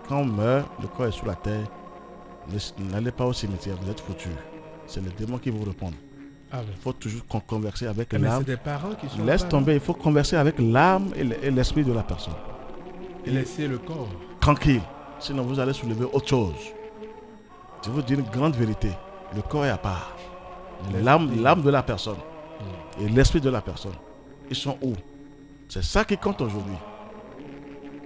Quand on meurt, le corps est sous la terre. N'allez pas au cimetière, vous êtes foutus. C'est les démons qui vous répondent. Il faut toujours converser avec l'âme. C'est des parents qui sont Laisse tomber, il faut converser avec l'âme et l'esprit de la personne. Et laisser le corps tranquille. Sinon, vous allez soulever autre chose. Je vous dis une grande vérité. Le corps est à part. L'âme de la personne et l'esprit de la personne, ils sont où? C'est ça qui compte aujourd'hui.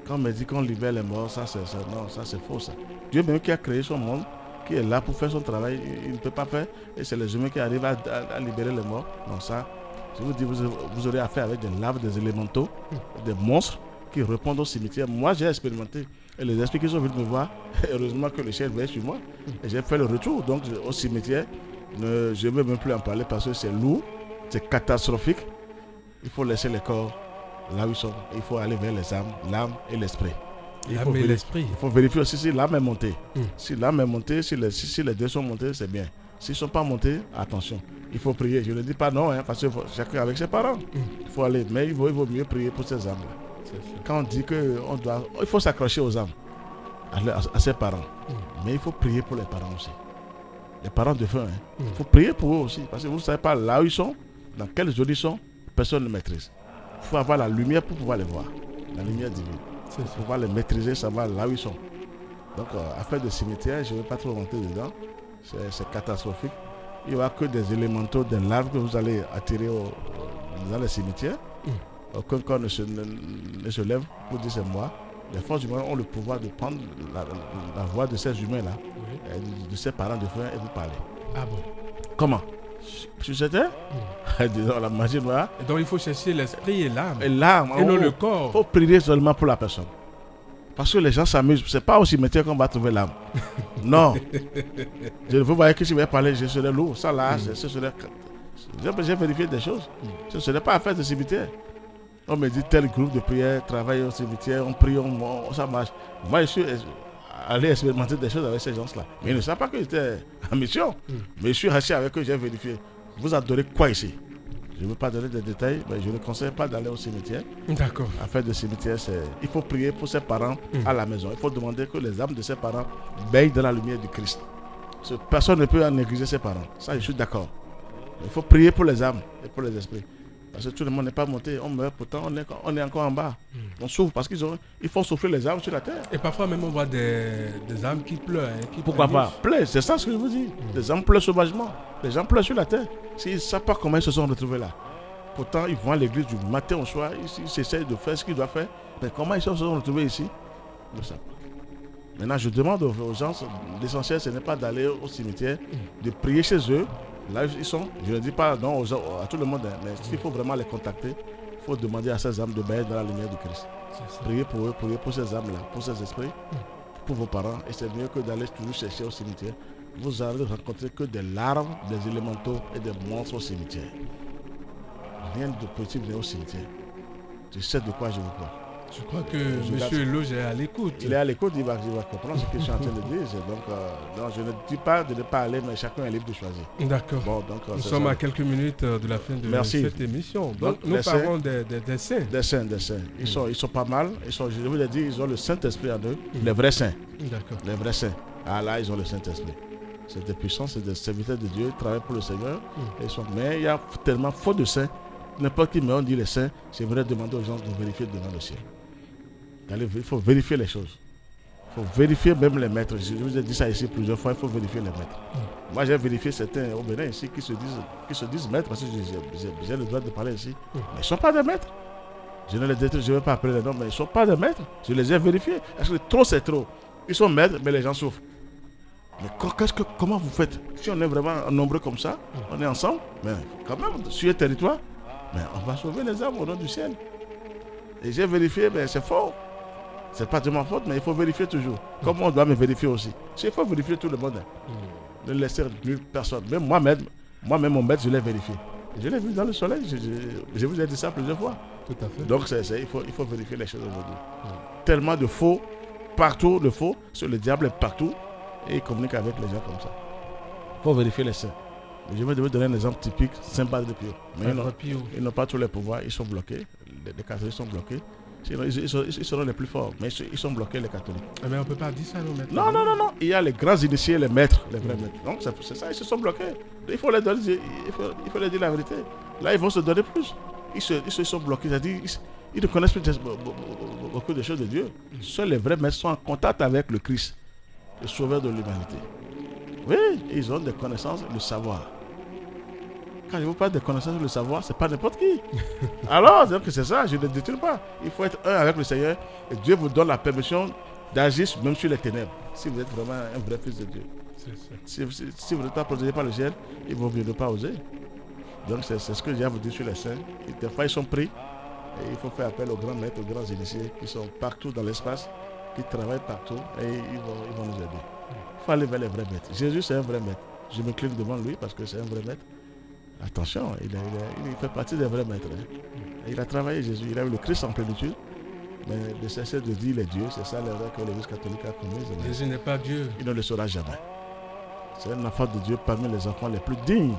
Quand on me dit qu'on libère les morts, ça c'est faux ça. Dieu même qui a créé son monde, qui est là pour faire son travail, il ne peut pas faire. Et c'est les humains qui arrivent à libérer les morts. Donc ça, je vous dis, vous aurez affaire avec des larves, des élémentaux, des monstres qui répondent au cimetière. Moi j'ai expérimenté. Et les esprits qui sont venus me voir, heureusement que le ciel veille sur moi. Et j'ai fait le retour. Donc au cimetière, je ne veux même plus en parler parce que c'est lourd, c'est catastrophique. Il faut laisser les corps là où ils sont. Il faut aller vers les âmes, l'âme et l'esprit. L'âme et l'esprit. Il faut vérifier aussi si l'âme est montée. Si l'âme est montée, si les deux sont montés, c'est bien. S'ils ne sont pas montés, attention. Il faut prier. Je ne dis pas non, hein, parce que chacun avec ses parents. Il faut aller. Mais il vaut mieux prier pour ces âmes-là. Quand on dit il faut s'accrocher aux âmes, à ses parents. Mais il faut prier pour les parents aussi. Les parents de feu, il faut prier pour eux aussi. Parce que vous ne savez pas là où ils sont, dans quelle zone ils sont, personne ne maîtrise. Il faut avoir la lumière pour pouvoir les voir. La lumière divine. Pour pouvoir les maîtriser, savoir là où ils sont. Donc, affaire de cimetière, je ne vais pas trop rentrer dedans. C'est catastrophique. Il n'y aura que des élémentaux, des larves que vous allez attirer dans les cimetières. Aucun corps ne se lève pour dire c'est moi. Les forces humaines ont le pouvoir de prendre la voix de ces humains-là, de ces parents de frères et vous parler. Ah bon? Comment? Sur cette terre? Disons la magie noire. Et donc il faut chercher l'esprit et l'âme. Et l'âme. Et non le corps. Il faut prier seulement pour la personne. Parce que les gens s'amusent. C'est pas au cimetière qu'on va trouver l'âme. Non. Vous voyez que si je vais parler, je serai lourd. Ça là, j'ai vérifié des choses. Ce n'est pas affaire de cimetière. On me dit tel groupe de prière travaille au cimetière, on prie, ça marche. Moi, je suis allé expérimenter des choses avec ces gens-là. Mais ils ne savent pas que j'étais en mission. Mais je suis resté avec eux, j'ai vérifié. Vous adorez quoi ici? Je ne veux pas donner des détails, mais je ne conseille pas d'aller au cimetière. D'accord. Affaire de cimetière, il faut prier pour ses parents à la maison. Il faut demander que les âmes de ses parents baignent dans la lumière du Christ. Personne ne peut en négliger ses parents. Ça, je suis d'accord. Il faut prier pour les âmes et pour les esprits. Parce que tout le monde n'est pas monté, on meurt, pourtant on est encore en bas. On souffre parce qu'ils font souffrir les âmes sur la terre. Et parfois même on voit des âmes qui pleurent. Pourquoi pas? Pleurent, c'est ça ce que je vous dis. Les âmes pleurent sauvagement. Les gens pleurent sur la terre. S'ils ne savent pas comment ils se sont retrouvés là. Pourtant ils vont à l'église du matin au soir, ils essayent de faire ce qu'ils doivent faire. Mais comment ils se sont retrouvés ici? Ils ne savent pas. Maintenant je demande aux gens, l'essentiel ce n'est pas d'aller au cimetière, de prier chez eux. Là ils sont, je ne dis pas non à tout le monde, mais s'il faut vraiment les contacter, il faut demander à ces âmes de bailler dans la lumière du Christ. Priez pour eux, priez pour ces âmes-là, pour ces esprits, pour vos parents. Et c'est mieux que d'aller toujours chercher au cimetière. Vous allez rencontrer que des larves, des élémentaux et des monstres au cimetière. Rien de petit vient au cimetière. Je sais de quoi je vous parle. Je crois que M. Loge est à l'écoute. Il est à l'écoute, il va comprendre ce que je suis en train de dire. Donc, non, je ne dis pas de ne pas aller, mais chacun est libre de choisir. D'accord. Bon, nous sommes à quelques minutes de la fin de cette émission. Donc nous parlons des saints. Des saints. Ils sont pas mal. Je vous ai dit, ils ont le Saint-Esprit en eux. Les vrais saints. D'accord. Les vrais saints. Ah là, ils ont le Saint-Esprit. C'est des puissants, c'est des serviteurs de Dieu, ils travaillent pour le Seigneur. Mais il y a tellement faux de saints. N'importe qui, mais on dit les saints, c'est vrai demander aux gens de vérifier devant le ciel. Il faut vérifier les choses. Il faut vérifier même les maîtres. Je vous ai dit ça ici plusieurs fois, il faut vérifier les maîtres. Moi, j'ai vérifié certains au Bénin ici qui se disent maîtres, parce que j'ai le droit de parler ici. Mais ils ne sont pas des maîtres. Je ne vais pas appeler les noms, mais ils ne sont pas des maîtres. Je les ai vérifiés. Parce que trop, c'est trop. Ils sont maîtres, mais les gens souffrent. Mais comment vous faites? Si on est vraiment nombreux comme ça, on est ensemble, mais quand même, sur le territoire, mais on va sauver les âmes au nom du ciel. Et j'ai vérifié, mais c'est faux. C'est pas de ma faute, mais il faut vérifier toujours. Comme on doit me vérifier aussi. Il faut vérifier tout le monde. Ne laisser nulle personne. Même moi-même, mon maître, je l'ai vérifié. Je l'ai vu dans le soleil. Je vous ai dit ça plusieurs fois. Tout à fait. Donc il faut vérifier les choses aujourd'hui. Tellement de faux, partout de faux. Le diable est partout. Et il communique avec les gens comme ça. Il faut vérifier les saints. Je vais vous donner un exemple typique, Saint Padre Pio. Mais ils n'ont pas tous les pouvoirs, ils sont bloqués. Les catholiques sont bloqués. Sinon, ils seront les plus forts, mais ils sont bloqués, les catholiques. Mais on ne peut pas dire ça, non, maintenant. Non. Il y a les grands initiés, les maîtres, les vrais maîtres. Donc c'est ça, ils se sont bloqués. Il faut leur dire la vérité. Là, ils vont se donner plus. Ils se sont bloqués, c'est-à-dire ils ne connaissent plus beaucoup de choses de Dieu. Seuls les vrais maîtres sont en contact avec le Christ, le sauveur de l'humanité. Oui, ils ont des connaissances, le savoir. Quand je vous parle de connaissances, le savoir, c'est pas n'importe qui. Alors, donc c'est ça, je ne détruis pas. Il faut être un avec le Seigneur et Dieu vous donne la permission d'agir même sur les ténèbres. Si vous êtes vraiment un vrai fils de Dieu. Si vous n'êtes pas protégé par le ciel, il ne vaut mieux ne pas oser. Donc c'est ce que j'ai à vous dire sur les saints. Des fois, ils sont pris et il faut faire appel aux grands maîtres, aux grands initiés qui sont partout dans l'espace qui travaillent partout et ils vont nous aider. Il faut aller vers les vrais maîtres. Jésus, c'est un vrai maître. Je me clique devant lui parce que c'est un vrai maître. Attention, il fait partie des vrais maîtres. Hein. Il a travaillé Jésus, il a eu le Christ en plénitude. Mais de cesser de dire les dieux, c'est ça l'erreur que l'Église catholique a commise. Jésus n'est pas Dieu. Il ne le saura jamais. C'est un enfant de Dieu parmi les enfants les plus dignes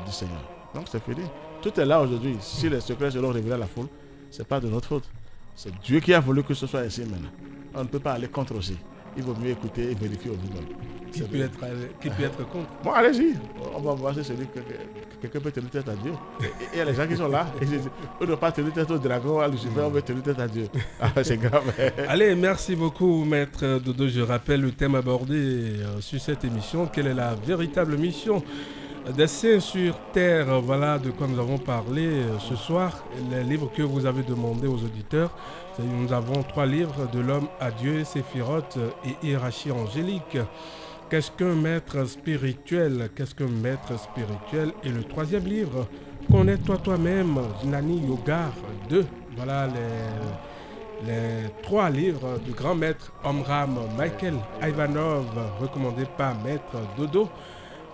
du Seigneur. Donc c'est fini. Tout est là aujourd'hui. Si les secrets seront révélés à la foule, ce n'est pas de notre faute. C'est Dieu qui a voulu que ce soit ainsi maintenant. On ne peut pas aller contre aussi. Il vaut mieux écouter et vérifier au vous-même. Qui peut être contre? Bon, allez-y. On va voir si celui que quelqu'un peut tenir tête à Dieu. Et il y a les gens qui sont là. Et eux ne pas tenir tête au dragon, à Lucifer, on veut tenir tête à Dieu. Ah, c'est grave. Allez, merci beaucoup, Maître Dodo. Je rappelle le thème abordé sur cette émission. Quelle est la véritable mission des saints sur terre? Voilà de quoi nous avons parlé ce soir. Les livres que vous avez demandé aux auditeurs, nous avons 3 livres: De l'homme à Dieu, Séphiroth et Hiérarchie angélique. Qu'est-ce qu'un maître spirituel? Qu'est-ce qu'un maître spirituel? Et le 3e livre, Connais-toi toi-même, Jnani Yoga 2. Voilà les 3 livres du grand maître Omram Michael Ivanov, recommandé par Maître Dodo.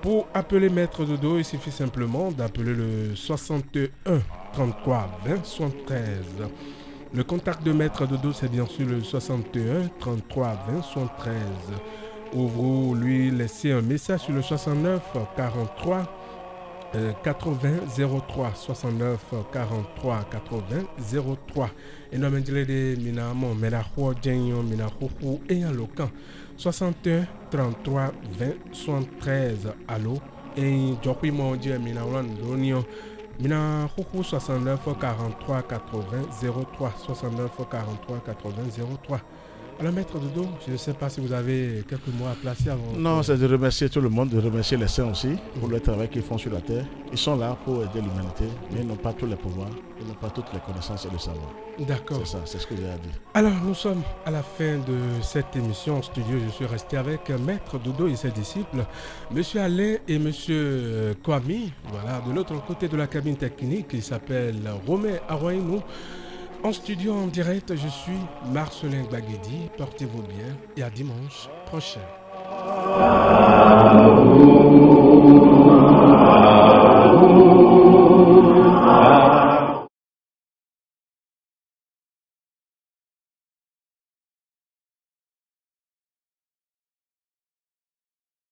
Pour appeler Maître Dodo, il suffit simplement d'appeler le 61 33 20 73. Le contact de Maître Dodo, c'est bien sûr le 61 33 20 73. Ou vous lui laissez un message sur le 69 43 80 03 69 43 80 03. Et nous avons dit que nous avons et en local 61 33 20 73. Allô et j'opie mon Dieu mina 69 43 80 03 69 43 80 03. Alors, Maître Dodo, je ne sais pas si vous avez quelques mots à placer avant. Non, c'est de remercier tout le monde, de remercier les saints aussi pour le travail qu'ils font sur la terre. Ils sont là pour aider l'humanité, mais ils n'ont pas tous les pouvoirs, ils n'ont pas toutes les connaissances et le savoir. D'accord. C'est ça, c'est ce que j'ai à dire. Alors, nous sommes à la fin de cette émission en studio. Je suis resté avec Maître Dodo et ses disciples, Monsieur Alain et Monsieur Kwame. Voilà, de l'autre côté de la cabine technique, il s'appelle Romain Aroinou. En studio en direct, je suis Marcelin Gbagedi. Portez-vous bien et à dimanche prochain.